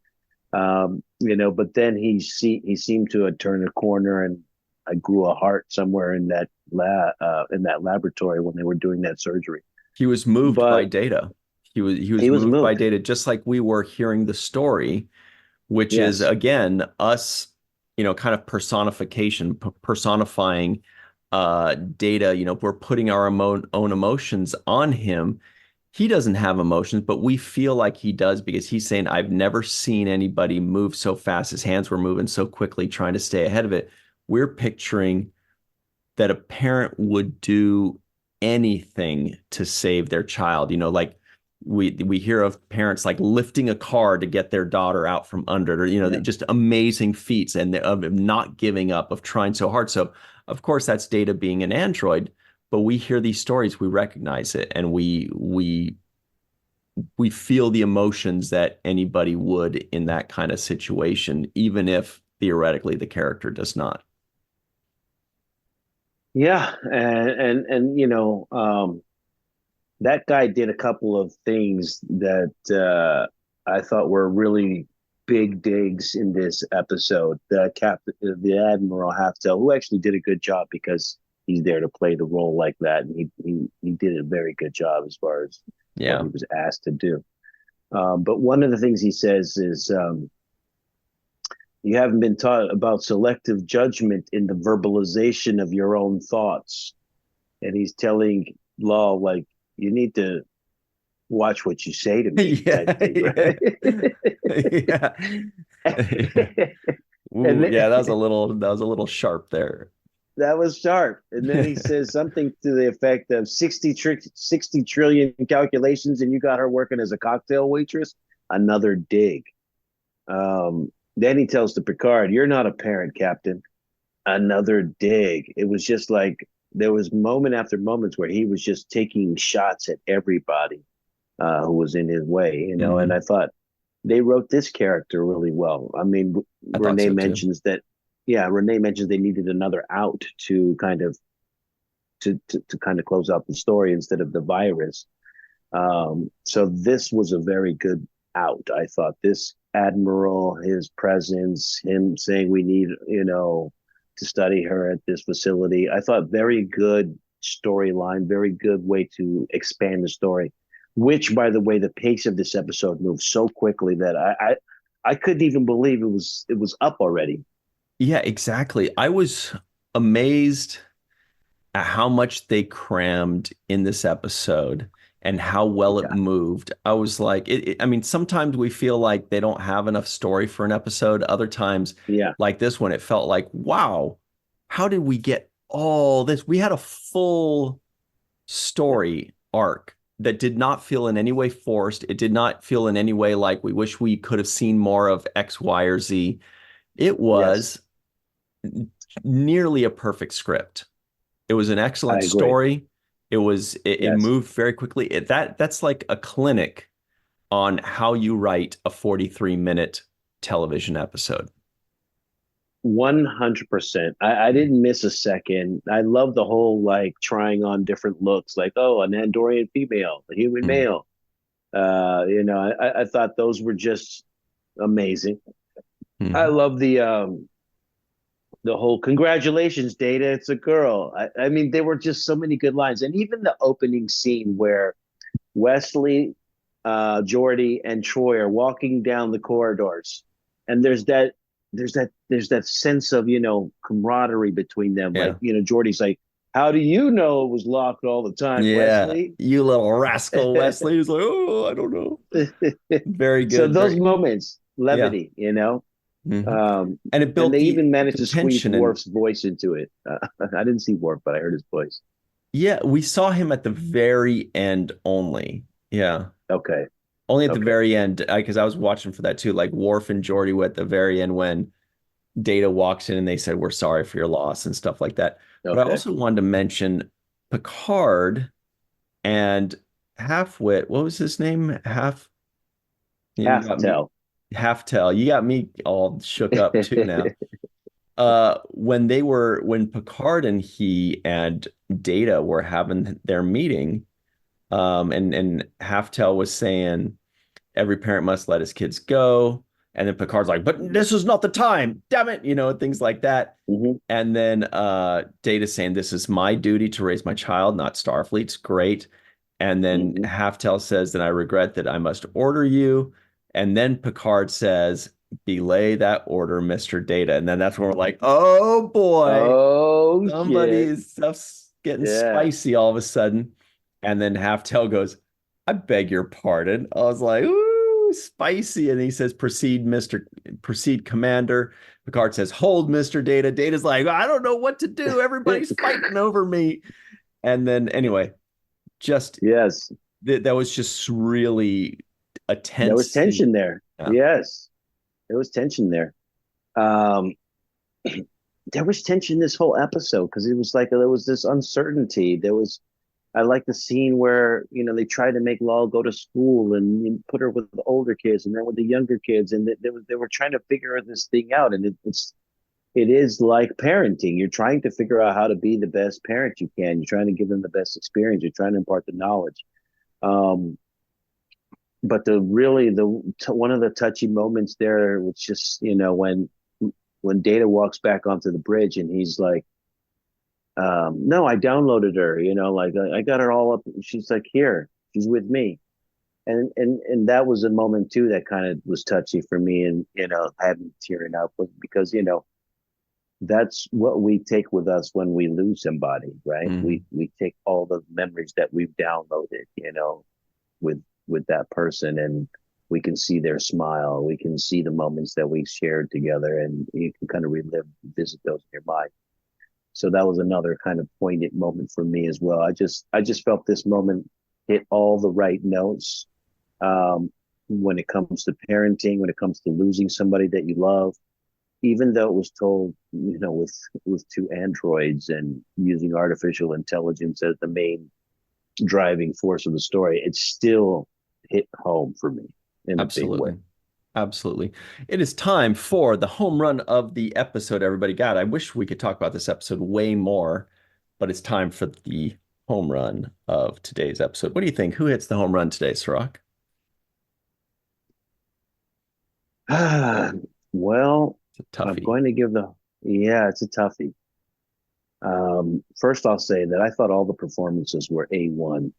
But then he seemed to have turned a corner, and I grew a heart somewhere in that laboratory when they were doing that surgery. He was moved by But Data. He was he was moved by moved. Data, just like we were hearing the story, which is Yes. again us, kind of personifying Data. We're putting our own emotions on him. He doesn't have emotions, but we feel like he does, because he's saying, I've never seen anybody move so fast. His hands were moving so quickly, trying to stay ahead of it. We're picturing that a parent would do anything to save their child. Like we hear of parents like lifting a car to get their daughter out from under, or, Yeah. just amazing feats, and of not giving up, of trying so hard. So of course that's Data being an android, but we hear these stories, we recognize it, and we feel the emotions that anybody would in that kind of situation, even if theoretically the character does not. Yeah, and that guy did a couple of things that I thought were really big digs in this episode. The Admiral Halftel, who actually did a good job because he's there to play the role like that, and he did a very good job as far as what Yeah. he was asked to do. But one of the things he says is, you haven't been taught about selective judgment in the verbalization of your own thoughts. And he's telling Law, like, you need to watch what you say to me, Yeah, type thing, yeah, right? yeah. And Ooh, then, yeah, that was a little sharp there. that was sharp. And then he says something to the effect of 60 trillion calculations, and you got her working as a cocktail waitress. Another dig. Then he tells the Picard, "You're not a parent, Captain." Another dig. It was just like there was moment after moments where he was just taking shots at everybody. who was in his way, and I thought they wrote this character really well. I mean, I thought Renee so too. mentions that, yeah, Renee mentions they needed another out to kind of to kind of close out the story instead of the virus. So this was a very good out. I thought this admiral, his presence, him saying we need, to study her at this facility. I thought very good storyline, very good way to expand the story. Which, by the way, the pace of this episode moved so quickly that I couldn't even believe it was up already. Yeah, exactly. I was amazed at how much they crammed in this episode and how well it Yeah, moved. I was like, I mean, sometimes we feel like they don't have enough story for an episode. Other times, yeah, like this one, it felt like, wow, how did we get all this? We had a full yeah. story arc that did not feel in any way forced. It did not feel in any way like we wish we could have seen more of X, Y, or Z. It Yes, was nearly a perfect script. It was an I excellent agree. story. It Yes. moved very quickly. That's like a clinic on how you write a 43-minute television episode. 100%. I didn't miss a second. I love the whole like trying on different looks, like, oh, an Andorian female, a human Mm, male. I thought those were just amazing. I mm. love the whole congratulations, Data, it's a girl. I mean, there were just so many good lines. And even the opening scene where Wesley, Geordi, and Troy are walking down the corridors, and there's that sense of camaraderie between them. Yeah. Like Geordi's like, "How do you know it was locked all the time, Yeah. Wesley?" You little rascal, Wesley. He's like, oh, I don't know. Very So good. those Very, moments, yeah. levity, Hmm. um, And it and built they even the managed to squeeze tension. And Worf's voice into it. I didn't see Worf, but I heard his voice. yeah, we saw him at the very end only. Yeah. Okay, Only at the okay, very end, because I was watching for that too. Like Worf and Geordi were at the very end when Data walks in and they said, we're sorry for your loss and stuff like that. But I okay. also wanted to mention Picard and Halfwit. What was his name? You Half got me, tell. Halftell. You got me all shook up too now. When Picard and he and Data were having their meeting, and Halftell was saying every parent must let his kids go. And then Picard's like, but this is not the time, damn it, things like that. Hmm. And then Data saying, this is my duty to raise my child, not Starfleet's. Great. And then Hmm. Halftell says, then I regret that I must order you. And then Picard says, belay that order, Mr. Data. And then that's when we're like, oh boy, Oh shit! somebody's stuff's getting Yeah. spicy all of a sudden. And then Halftell goes, I beg your pardon. I was like, ooh, spicy. And he says, proceed, Commander. Picard says, hold, Mr. Data. Data's like, I don't know what to do. Everybody's fighting over me. And then anyway, just Yes, that was just really a there tense was tension scene. there. Yeah. Yes, there was tension there. Um, there was tension this whole episode because it was like there was this uncertainty. I like the scene where they tried to make Lal go to school and put her with the older kids and then with the younger kids, and they were trying to figure this thing out. And it is like parenting. You're trying to figure out how to be the best parent you can. You're trying to give them the best experience. You're trying to impart the knowledge. Um, but one of the touchy moments there was just when Data walks back onto the bridge and he's like, no, I downloaded her, like I got her all up. She's like, here, she's with me. And that was a moment too that kind of was touchy for me, and had me tearing up because that's what we take with us when we lose somebody, right? Mhm. We take all the memories that we've downloaded, with that person, and we can see their smile, we can see the moments that we shared together, and you can kind of visit those in your mind. So that was another kind of poignant moment for me as well. I just felt this moment hit all the right notes, when it comes to parenting, when it comes to losing somebody that you love, even though it was told, with two androids and using artificial intelligence as the main driving force of the story. It still hit home for me in a big way. Absolutely. It is time for the home run of the episode, everybody. God, I wish we could talk about this episode way more, but it's time for the home run of today's episode. What do you think? Who hits the home run today, Cirroc? Well, It's a I'm toughie. going to give it's a toughie. First, I'll say that I thought all the performances were A1.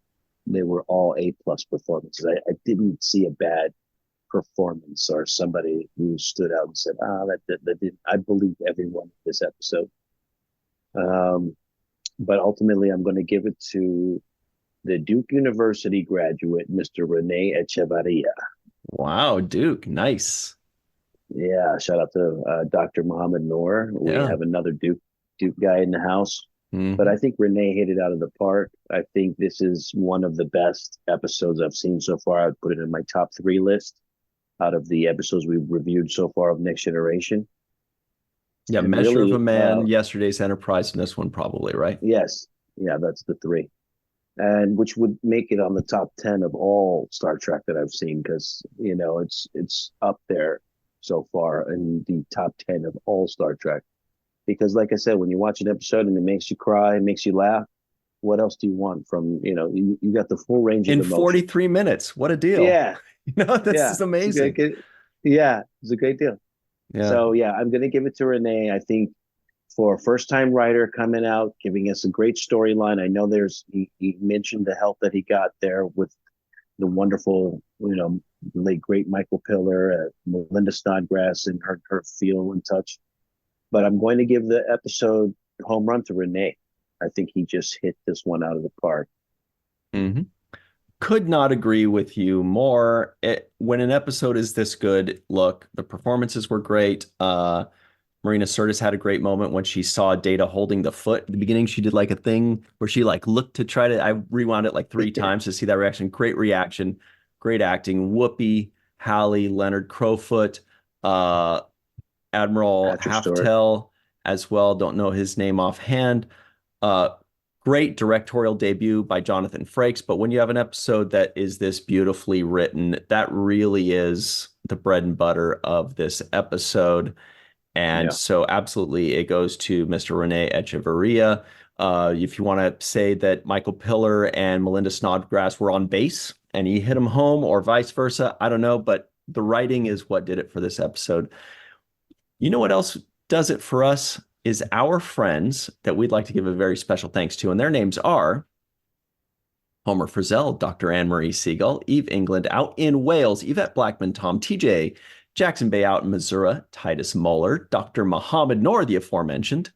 They were all A+ performances. I didn't see a bad performance or somebody who stood out and said, that did. I believe everyone in this episode. But ultimately, I'm going to give it to the Duke University graduate, Mr. Rene Echeverria. Wow, Duke. Nice. Yeah, shout out to Dr. Mohamed Noor. We have another Duke guy in the house. But I think Rene hit it out of the park. I think this is one of the best episodes I've seen so far. I'd put it in my top 3 list out of the episodes we've reviewed so far of Next Generation. Yeah, And Measure really, of a Man, yesterday's Enterprise, and this one probably, right? Yes. Yeah, that's the 3. And which would make it on the top 10 of all Star Trek that I've seen, because, it's up there so far in the top 10 of all Star Trek. Because like I said, when you watch an episode and it makes you cry, it makes you laugh, what else do you want from, you got the full range of in emotion. 43 minutes. What a deal. Yeah. This is amazing. It's a great deal. Yeah. So, I'm going to give it to Rene. I think for a first-time writer coming out, giving us a great storyline. I know he mentioned the help that he got there with the wonderful, late great Michael Piller, Melinda Snodgrass, and her feel and touch. But I'm going to give the episode home run to Rene. I think he just hit this one out of the park. Could not agree with you more. When an episode is this good, look, the performances were great. Marina Sirtis had a great moment when she saw Data holding the foot. At the beginning, she did like a thing where she like looked to try to, I rewound it like 3 times to see that reaction. Great reaction, great acting. Whoopi, Hallie, Leonard Crowfoot, Admiral Haftel as well. Don't know his name offhand. Great directorial debut by Jonathan Frakes. But when you have an episode that is this beautifully written, that really is the bread and butter of this episode. And so absolutely it goes to Mr. Rene Echeverria. If you want to say that Michael Piller and Melinda Snodgrass were on base and he hit them home or vice versa, I don't know. But the writing is what did it for this episode. You know what else does it for us is our friends that we'd like to give a very special thanks to. And their names are Homer Frizzell, Dr. Anne-Marie Segal, Eve England out in Wales, Yvette Blackmon-Tom, TJ Jackson-Bey out in Missouri, Titus Mohler, Dr. Mohamed Noor, the aforementioned,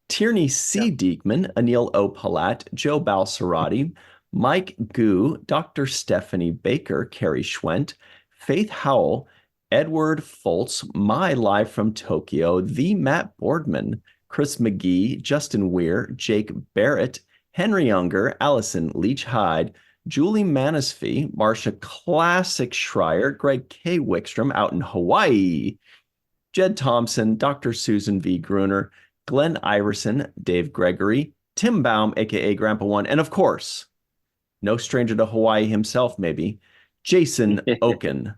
Tierney C. Dieckmann, Anil O. Polat, Joe Balsarotti, Mike Goo, Dr. Stephanie Baker, Carrie Schwent, Faith Howell, Edward Foltz, My Live from Tokyo, the Matt Boardman, Chris McGee, Justin Weir, Jake Barrett, Henry Unger, Allyson Leach-Heid, Julie Manisfee, Marcia Classic Schreier, Greg K. Wickstrom out in Hawaii, Jed Thompson, Dr. Susan V. Gruner, Glenn Iverson, Dave Gregory, Tim Baum, aka Grandpa One, and of course, no stranger to Hawaii himself, maybe, Jason Okun.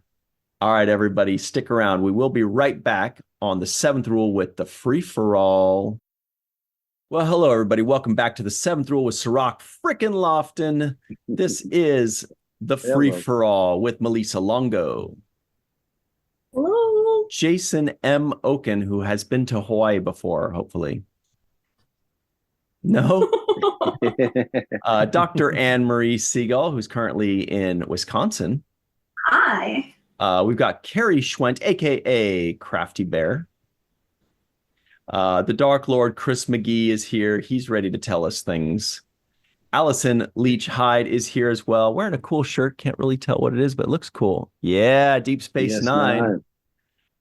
All right, everybody, stick around. We will be right back on the 7th Rule with the free-for-all. Well, hello, everybody. Welcome back to the 7th Rule with Cirroc frickin' Lofton. This is the free-for-all with Melissa Longo. Hello. Jason M. Okun, who has been to Hawaii before, hopefully. No? Dr. Anne-Marie Segal, who's currently in Wisconsin. Hi. We've got Carrie Schwent, a.k.a. Crafty Bear. The Dark Lord, Chris McGee, is here. He's ready to tell us things. Allyson Leach-Heid is here as well. Wearing a cool shirt. Can't really tell what it is, but it looks cool. Yeah, Deep Space Nine.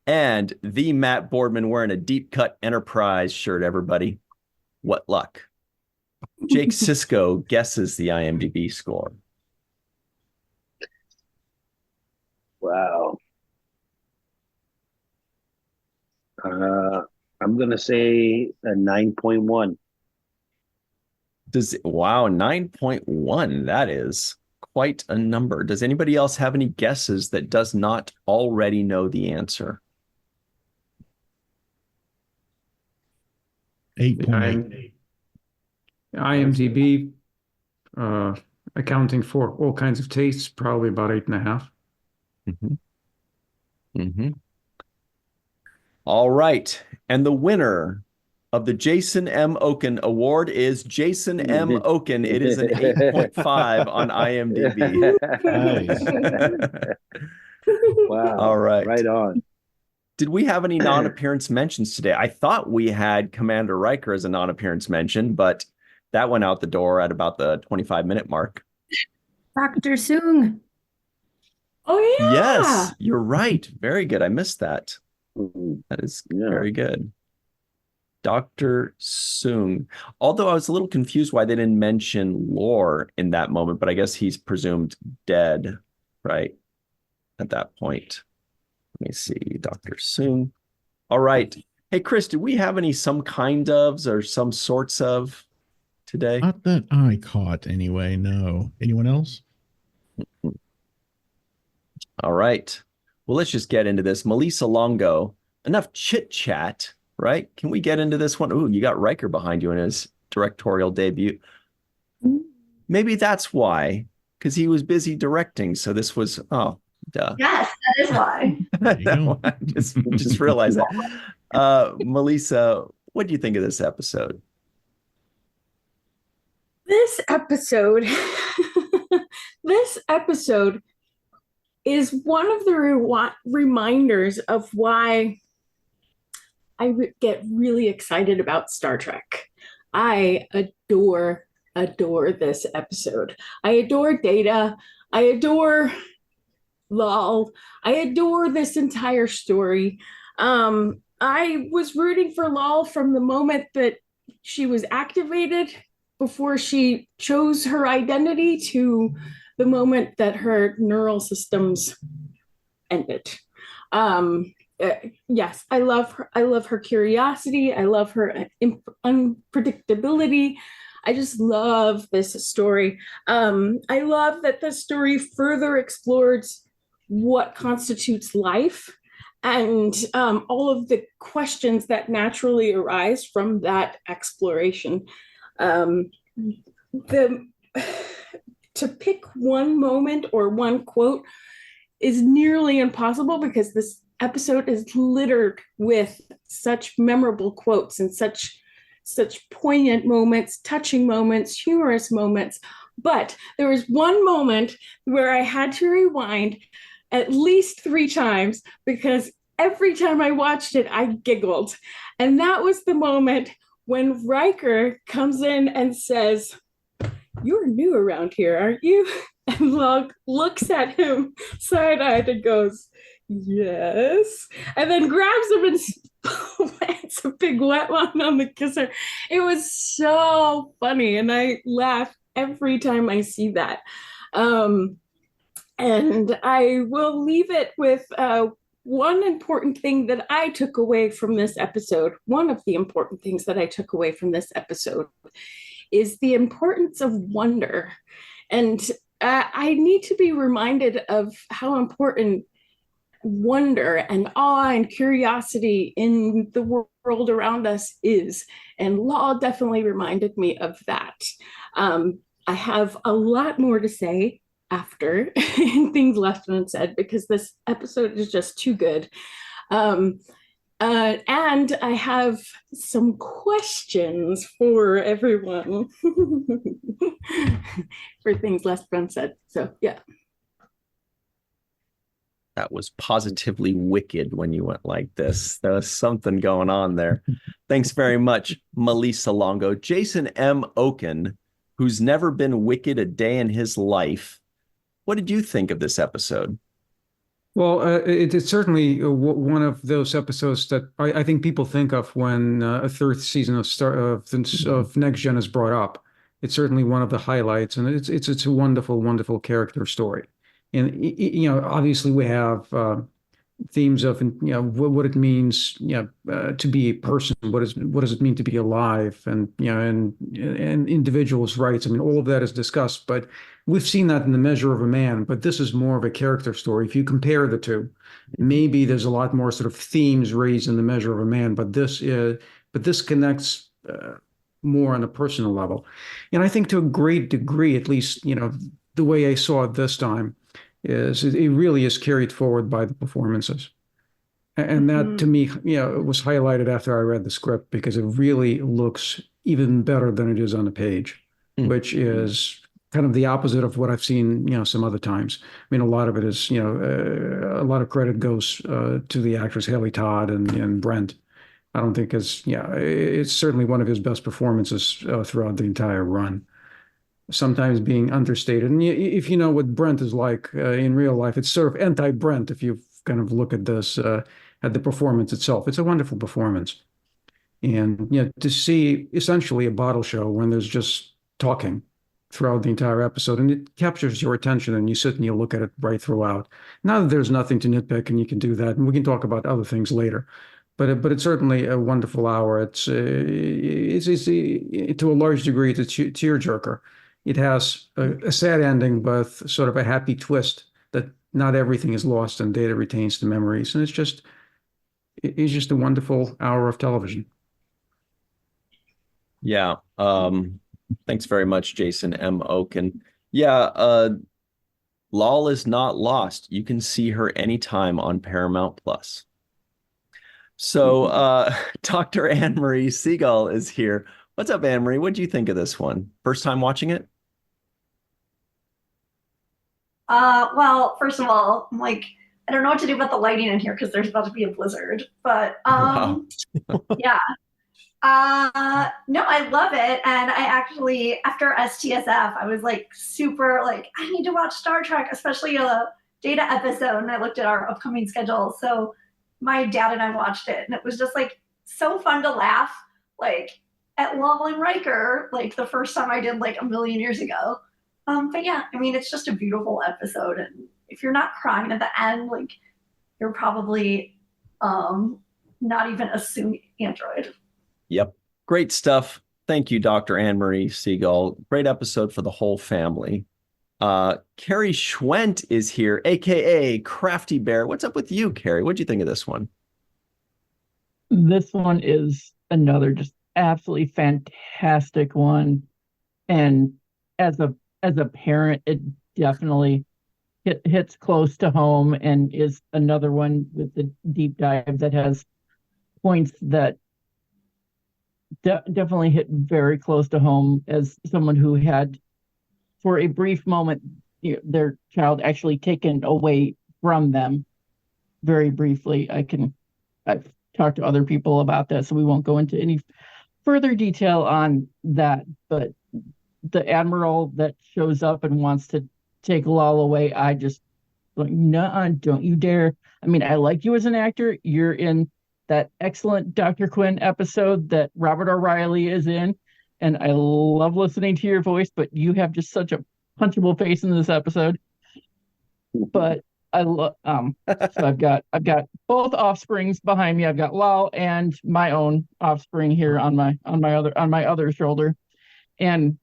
And the Matt Boardman wearing a deep cut Enterprise shirt, everybody. What luck. Jake Sisko guesses the IMDb score. Wow. I'm going to say a 9.1. Wow, 9.1. That is quite a number. Does anybody else have any guesses that does not already know the answer? 8.8. IMDb, accounting for all kinds of tastes, probably about 8.5. All right. And the winner of the Jason M. Okun Award is Jason M. Okun. It is an 8.5 on IMDb. Nice. Wow. All right. Right on. Did we have any non-appearance mentions today? I thought we had Commander Riker as a non-appearance mention, but that went out the door at about the 25-minute mark. Dr. Soong. Oh, yeah. Yes, you're right. Very good. I missed that. Mhm. That is Yeah. very good. Dr. Soong. Although I was a little confused why they didn't mention Lore in that moment, but I guess he's presumed dead, right? At that point. Let me see, Dr. Soong. All right. Hey, Chris, do we have any some kind ofs or some sorts of today? Not that I caught anyway, no. Anyone else? All right. Well, let's just get into this. Melissa Longo, enough chit chat, right? Can we get into this one? Ooh, you got Riker behind you in his directorial debut. Maybe that's why, because he was busy directing. So this was, oh, duh. Yes, that is why. There you go. I just realized that. Melissa, what do you think of this episode? This episode, this episode is one of the reminders of why I get really excited about Star Trek. I adore this episode. I adore Data. I adore Lal. I adore this entire story. I was rooting for Lal from the moment that she was activated, before she chose her identity, to the moment that her neural systems ended. Yes, I love her. I love her curiosity. I love her unpredictability. I just love this story. I love that the story further explores what constitutes life and all of the questions that naturally arise from that exploration. To pick one moment or one quote is nearly impossible, because this episode is littered with such memorable quotes and such poignant moments, touching moments, humorous moments. But there was one moment where I had to rewind at least 3 times, because every time I watched it, I giggled. And that was the moment when Riker comes in and says, "You're new around here, aren't you?" And Log looks at him side-eyed and goes, "Yes." And then grabs him and plants a big wet one on the kisser. It was so funny, and I laugh every time I see that. And I will leave it with one important thing that I took away from this episode. One of the important things that I took away from this episode is the importance of wonder. And I need to be reminded of how important wonder and awe and curiosity in the world around us is. And Law definitely reminded me of that. I have a lot more to say after things left unsaid, because this episode is just too good. And I have some questions for everyone for things left unsaid. So, yeah. That was positively wicked when you went like this. There was something going on there. Thanks very much, Melissa Longo. Jason M. Okun, who's never been wicked a day in his life. What did you think of this episode? Well, it's certainly one of those episodes that I think people think of when a 3rd season of Next Gen is brought up. It's certainly one of the highlights, and it's a wonderful, wonderful character story. And obviously we have themes of, what it means, to be a person. What does it mean to be alive, and and individuals' rights. I mean, all of that is discussed, but we've seen that in The Measure of a Man. But this is more of a character story. If you compare the two, maybe there's a lot more sort of themes raised in The Measure of a Man, but this connects more on a personal level, and I think to a great degree, at least the way I saw it this time, is it really is carried forward by the performances. And that to me, was highlighted after I read the script, because it really looks even better than it is on the page, which is kind of the opposite of what I've seen, some other times. I mean, a lot of it is, a lot of credit goes to the actors, Haley Todd and Brent. I don't think it's certainly one of his best performances throughout the entire run. Sometimes being understated. And if you know what Brent is like in real life, it's sort of anti-Brent if you kind of look at this, at the performance itself. It's a wonderful performance. And to see essentially a bottle show when there's just talking throughout the entire episode, and it captures your attention, and you sit and you look at it right throughout. Now that there's nothing to nitpick, and you can do that, and we can talk about other things later. But it's certainly a wonderful hour. It's to a large degree, it's a tearjerker. It has a sad ending, but sort of a happy twist that not everything is lost and Data retains the memories. And it's just a wonderful hour of television. Yeah. Thanks very much, Jason M. Okun. Yeah. Lal is not lost. You can see her anytime on Paramount Plus. So Dr. Anne-Marie Segal is here. What's up, Anne-Marie? What do you think of this one? First time watching it? Well, first of all, I'm like, I don't know what to do about the lighting in here because there's about to be a blizzard. But Wow. yeah. No, I love it. And I actually, after STSF, I was like super like, I need to watch Star Trek, especially a Data episode. And I looked at our upcoming schedule. So my dad and I watched it, and it was just like so fun to laugh, like at Lal and Riker, like the first time I did like a million years ago. But yeah, I mean, it's just a beautiful episode, and if you're not crying at the end, like you're probably not even a soon android. Yep. Great stuff. Thank you, Dr. Anne-Marie Segal. Great episode for the whole family. Carrie Schwent is here, aka Crafty Bear. What's up with you, Carrie? What'd you think of this one? This one is another just absolutely fantastic one, and as a parent, it definitely hits close to home, and is another one with the deep dive that has points that definitely hit very close to home. As someone who had, for a brief moment, their child actually taken away from them, very briefly. I've talked to other people about that, so we won't go into any further detail on that. But the admiral that shows up and wants to take Lal away, I just like, nuh-uh, don't you dare. I mean, I like you as an actor. You're in that excellent Dr. Quinn episode that Robert O'Reilly is in, and I love listening to your voice, but you have just such a punchable face in this episode. But I love so I've got both offsprings behind me. I've got Lal and my own offspring here on my other shoulder. And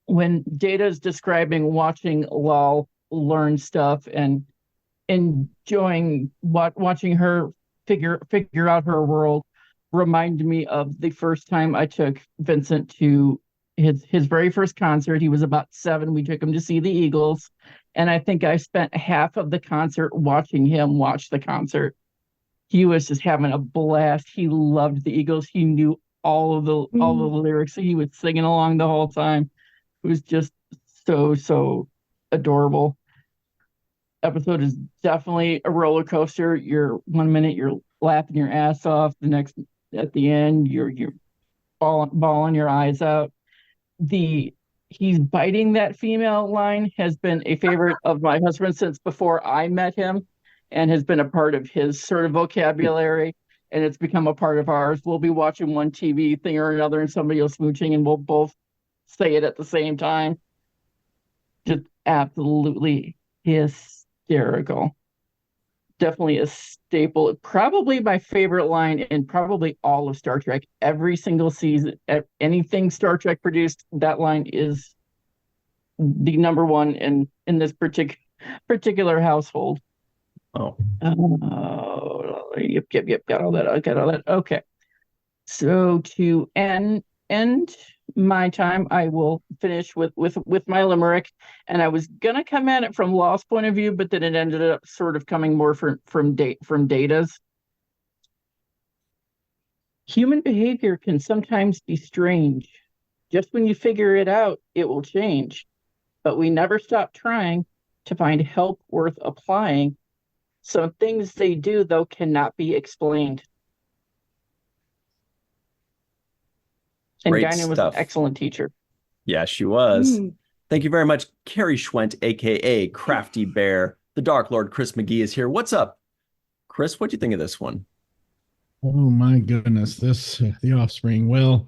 when Data's describing watching Lal learn stuff and enjoying watching her figure out her world, reminded me of the first time I took Vincent to his very first concert. He was about 7. We took him to see the Eagles, and I think I spent half of the concert watching him watch the concert. He was just having a blast. He loved the Eagles. He knew all of the lyrics. He was singing along the whole time. It was just so adorable. Episode is definitely a roller coaster. You're 1 minute you're laughing your ass off, the next at the end you're bawling your eyes out. He's biting that female line has been a favorite of my husband since before I met him, and has been a part of his sort of vocabulary, and it's become a part of ours. We'll be watching one TV thing or another and somebody else smooching, and we'll both say it at the same time. Just absolutely hysterical. definitely a staple. Probably my favorite line in probably all of Star Trek. Every single season, anything Star Trek produced, that line is the number one in this particular household. Oh, Yep. Got all that. I got all that. Okay. So to end my time, I will finish with my limerick, and I was gonna come at it from Law's point of view, but then it ended up sort of coming more from Data's. Human behavior can sometimes be strange. Just when you figure it out, it will change. But we never stop trying to find help worth applying. Some things they do, though, cannot be explained. And great Guinan was an stuff. excellent teacher. Yeah, she was. Thank you very much. Carrie Schwent, aka Crafty Bear. The Dark Lord Chris McGee is here. What's up, Chris? What'd you think of this one? Oh my goodness, the Offspring. Well,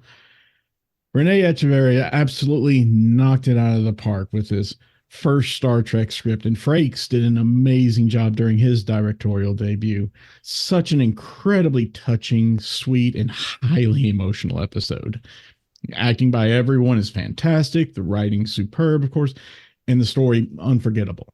Rene Echeverria absolutely knocked it out of the park with his first Star Trek script, and Frakes did an amazing job during his directorial debut. Such an incredibly touching, sweet, and highly emotional episode. Acting by everyone is fantastic, the writing superb, of course, and the story unforgettable.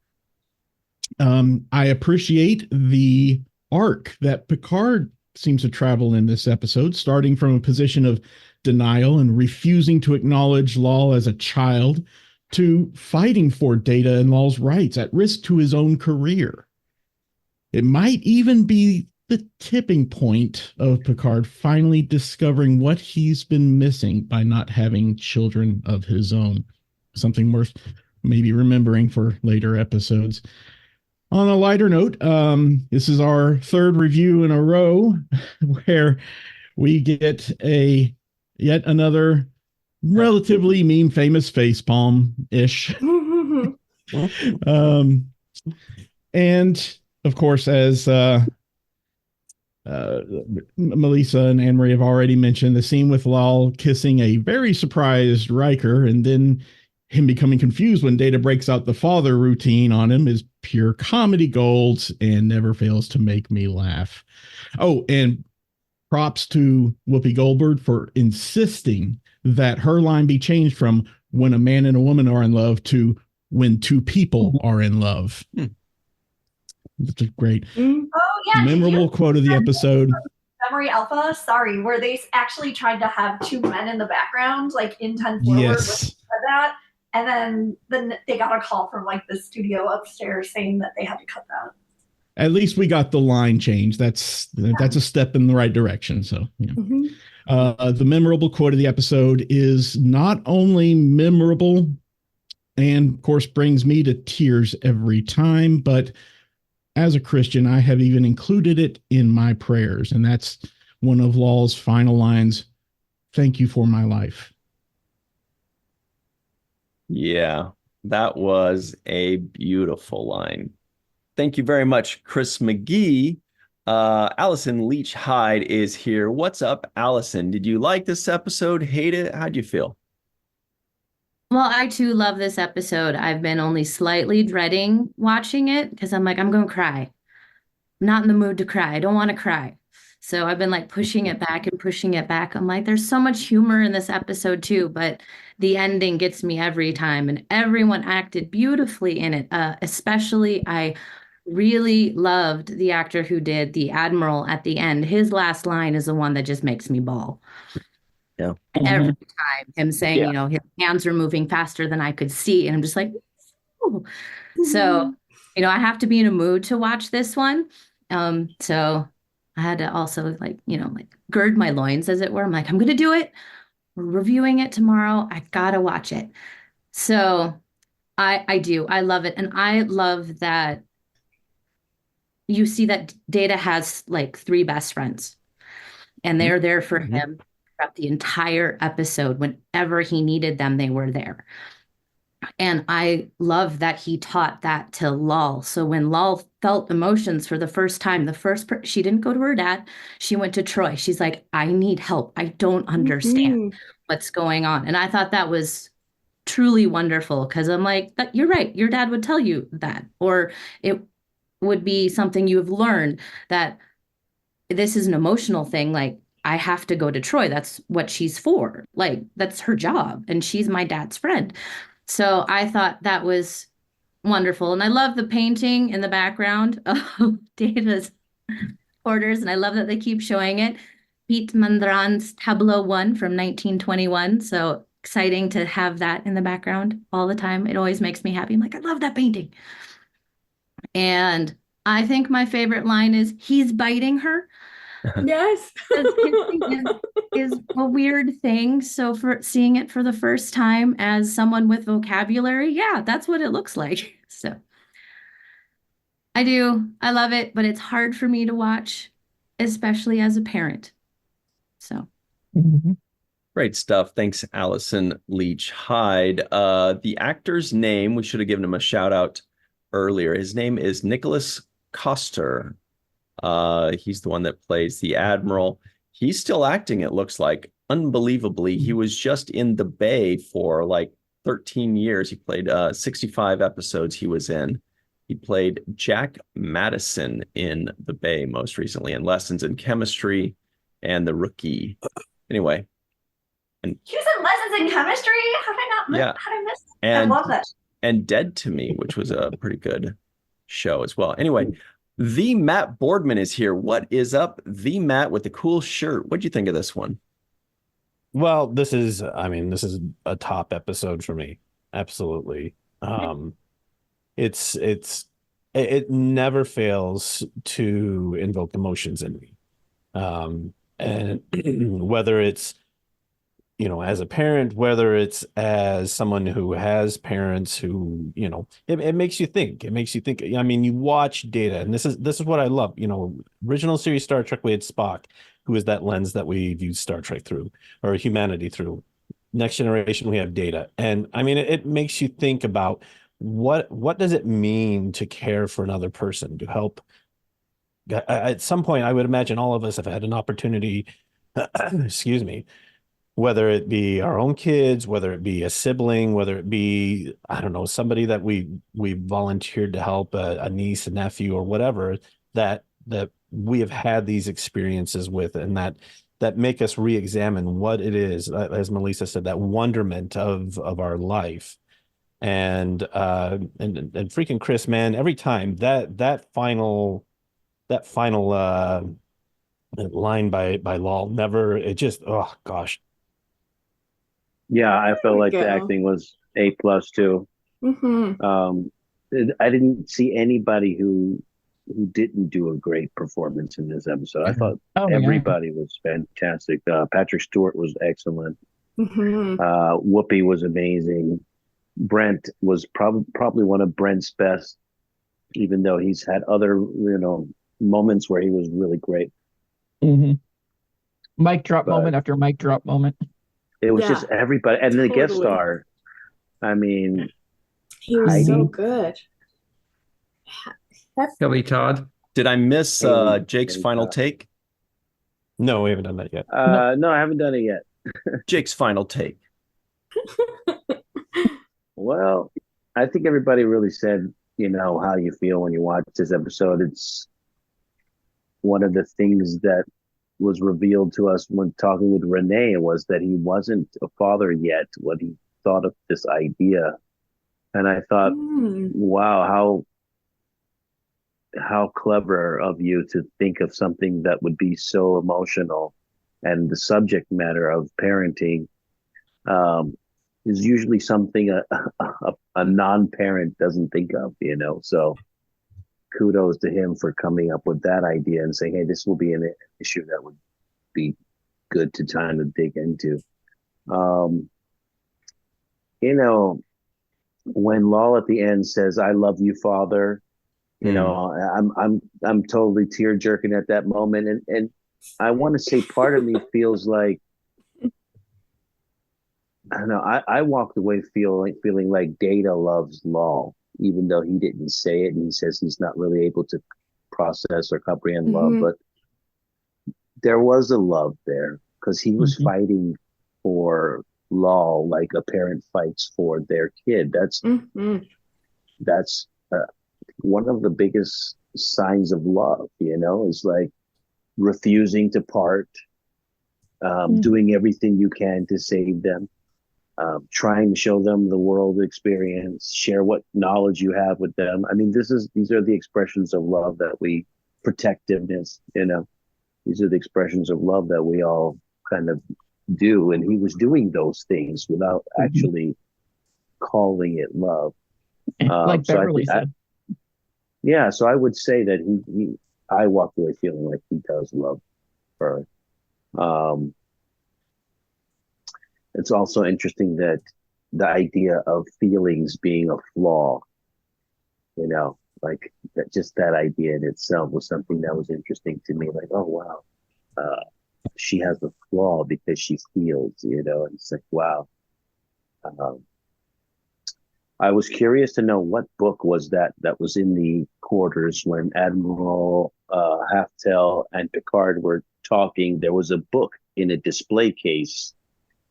I appreciate the arc that Picard seems to travel in this episode, starting from a position of denial and refusing to acknowledge Lal as a child, to fighting for Data and Lal's rights at risk to his own career. It might even be the tipping point of Picard finally discovering what he's been missing by not having children of his own. Something worth maybe remembering for later episodes. On a lighter note, this is our third review in a row where we get yet another relatively meme famous facepalm-ish. And of course, as Melissa and Anne-Marie have already mentioned, the scene with Lal kissing a very surprised Riker and then him becoming confused when Data breaks out the father routine on him is pure comedy gold and never fails to make me laugh. Oh, and props to Whoopi Goldberg for insisting that her line be changed from "when a man and a woman are in love" to "when two people are in love." That's a great, memorable quote of the episode. Memory Alpha, sorry, where they actually tried to have two men in the background, like in 10 forward, Yes. that, and then they got a call from like the studio upstairs saying that they had to cut that. At least we got the line change. That's a step in the right direction. So, yeah. The memorable quote of the episode is not only memorable and, of course, brings me to tears every time, but as a Christian, I have even included it in my prayers. And that's one of Lal's final lines. "Thank you for my life." Yeah, that was a beautiful line. Thank you very much, Chris McGee. Allyson Leach-Heid is here. What's up, Allyson? Did you like this episode? Hate it? How'd you feel? Well, I too love this episode. I've been only slightly dreading watching it because I'm like, I'm going to cry. I'm not in the mood to cry. I don't want to cry. So I've been like pushing it back and pushing it back. I'm like, there's so much humor in this episode too, but the ending gets me every time, and everyone acted beautifully in it. Especially, I really loved the actor who did the Admiral at the end. His last line is the one that just makes me bawl. Yeah. Every time, him saying, you know, his hands are moving faster than I could see. And I'm just like, ooh. So, you know, I have to be in a mood to watch this one. So I had to also like gird my loins, as it were. I'm like, I'm going to do it. We're reviewing it tomorrow. I got to watch it. So I do. I love it. And I love that you see that Data has like 3 best friends, and they're there for him throughout the entire episode. Whenever he needed them, they were there. And I love that he taught that to Lal. So when Lal felt emotions for the first time, she didn't go to her dad. She went to Troy. She's like, I need help. I don't understand what's going on. And I thought that was truly wonderful, because I'm like, you're right. Your dad would tell you that. Or would be something you have learned, that this is an emotional thing. Like, I have to go to Troy. That's what she's for. Like, that's her job. And she's my dad's friend. So I thought that was wonderful. And I love the painting in the background of Data's quarters. And I love that they keep showing it. Piet Mondrian's Tableau 1 from 1921. So exciting to have that in the background all the time. It always makes me happy. I'm like, I love that painting. And I think my favorite line is, he's biting her. Yes. is a weird thing. So for seeing it for the first time as someone with vocabulary, yeah, that's what it looks like. So I love it, but it's hard for me to watch, especially as a parent. So Great stuff. Thanks, Allyson Leach-Heid. The actor's name, we should have given him a shout out earlier. His name is Nicholas Coster. He's the one that plays the Admiral. He's still acting, it looks like, unbelievably. He was just in the Bay for like 13 years. He played 65 episodes he was in. He played Jack Madison in the Bay most recently, in Lessons in Chemistry and The Rookie. Anyway. And he was in Lessons in Chemistry? How did I not yeah. how did I miss that? I love that. And Dead to Me, which was a pretty good show as well. Anyway, the Matt Boardman is here. What is up, the Matt with the cool shirt? What'd you think of this one? Well, this is a top episode for me. Absolutely. It never fails to invoke emotions in me. And whether it's, as a parent, whether it's as someone who has parents who, it makes you think. It makes you think. I mean, you watch Data, and this is what I love. Original series Star Trek, we had Spock, who is that lens that we view Star Trek through, or humanity through. Next Generation, we have Data, and I mean, it makes you think about what does it mean to care for another person, to help. At some point, I would imagine all of us have had an opportunity. Excuse me. Whether it be our own kids, whether it be a sibling, whether it be, I don't know, somebody that we volunteered to help, a niece, a nephew, or whatever, that we have had these experiences with, and that make us re-examine what it is, as Melissa said, that wonderment of our life. And freaking Chris, man, every time that final line by Lal, never, it just, oh gosh. Yeah, I felt like the acting was A+ too. I didn't see anybody who didn't do a great performance in this episode. I thought everybody was fantastic. Patrick Stewart was excellent. Whoopi was amazing. Brent was probably one of Brent's best, even though he's had other moments where he was really great. Mic drop moment after mic drop moment. It was just everybody, and the guest star. I mean, he was so good. Kelly Todd. Did I miss Jake's final take? No, we haven't done that yet. No, I haven't done it yet. Jake's final take. Well, I think everybody really said, how you feel when you watch this episode. It's one of the things that was revealed to us when talking with Rene was that he wasn't a father yet, what he thought of this idea. And I thought, wow, how clever of you to think of something that would be so emotional. And the subject matter of parenting is usually something a non-parent doesn't think of, so kudos to him for coming up with that idea and saying, hey, this will be an issue that would be good to time to dig into. When Lal at the end says, I love you, Father, I'm totally tear jerking at that moment. And I want to say part of me feels like, I don't know, I walked away feeling like Data loves Lal, even though he didn't say it, and he says he's not really able to process or comprehend love, but there was a love there because he was fighting for Lal like a parent fights for their kid. That's one of the biggest signs of love, is like refusing to part, doing everything you can to save them, trying to show them the world experience, share what knowledge you have with them. I mean, these are the expressions of love protectiveness, these are the expressions of love that we all kind of do. And he was doing those things without actually calling it love. Like Beverly said. So I would say that I walked away feeling like he does love her. It's also interesting that the idea of feelings being a flaw, like that idea in itself was something that was interesting to me. Like, oh wow, she has a flaw because she feels, and it's like, wow. I was curious to know what book was that was in the quarters when Admiral Halftel and Picard were talking. There was a book in a display case,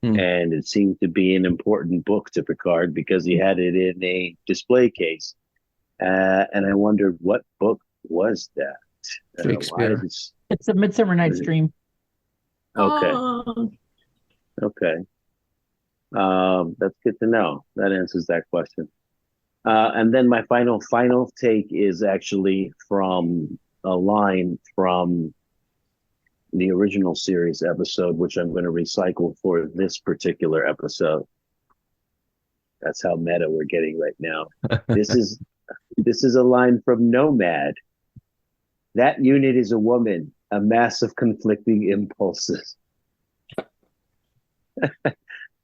and it seemed to be an important book to Picard because he had it in a display case. And I wondered, what book was that? Shakespeare. It's a Midsummer Night's Dream. Okay. Oh. Okay. That's good to know. That answers that question. And then my final take is actually from a line from the original series episode, which I'm going to recycle for this particular episode. That's how meta we're getting right now. This is a line from Nomad. That unit is a woman, a mass of conflicting impulses.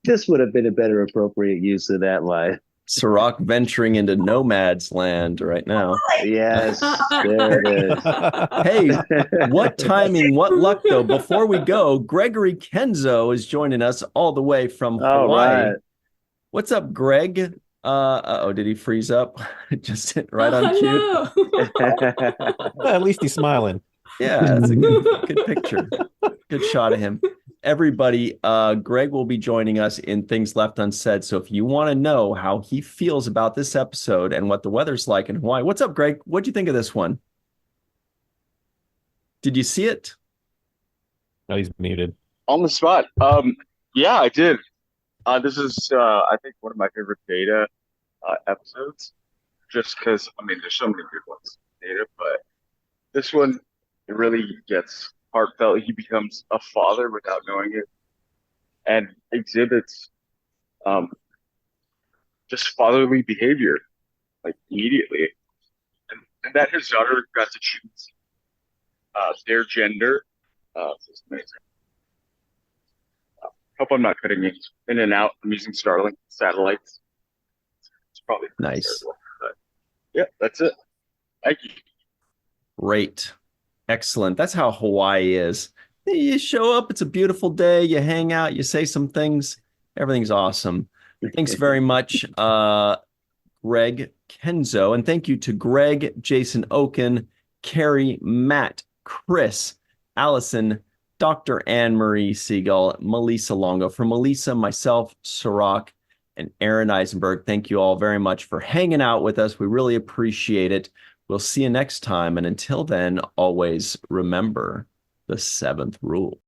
This would have been a better appropriate use of that line. Cirroc venturing into Nomad's land right now. Yes, there it is. Hey, what timing, what luck, though. Before we go, Gregory Kenzo is joining us all the way from Hawaii. Right. What's up, Greg? Did he freeze up? Just hit right on cue. Well, at least he's smiling. Yeah, that's a good picture. Good shot of him. Everybody, Greg will be joining us in Things Left Unsaid. So if you want to know how he feels about this episode and what the weather's like in Hawaii, what's up, Greg? What'd you think of this one? Did you see it? Oh, he's muted. On the spot. Yeah, I did. This is, I think, one of my favorite Data episodes. Just because, there's so many good ones in Data, but this one, it really gets heartfelt. He becomes a father without knowing it, and exhibits just fatherly behavior, like immediately, and that his daughter got to choose their gender. It's amazing. Hope I'm not cutting in and out. I'm using Starlink satellites. It's probably nice. But yeah, that's it. Thank you. Great. Excellent. That's how Hawaii is. You show up, it's a beautiful day, you hang out, you say some things, everything's awesome. Thanks very much, Greg Kenzo. And thank you to Greg, Jason Okun, Carrie, Matt, Chris, Allison, Dr. Anne-Marie Segal, Melissa Longo. For Melissa, myself, Cirroc, and Aaron Eisenberg, thank you all very much for hanging out with us. We really appreciate it. We'll see you next time. And until then, always remember the seventh rule.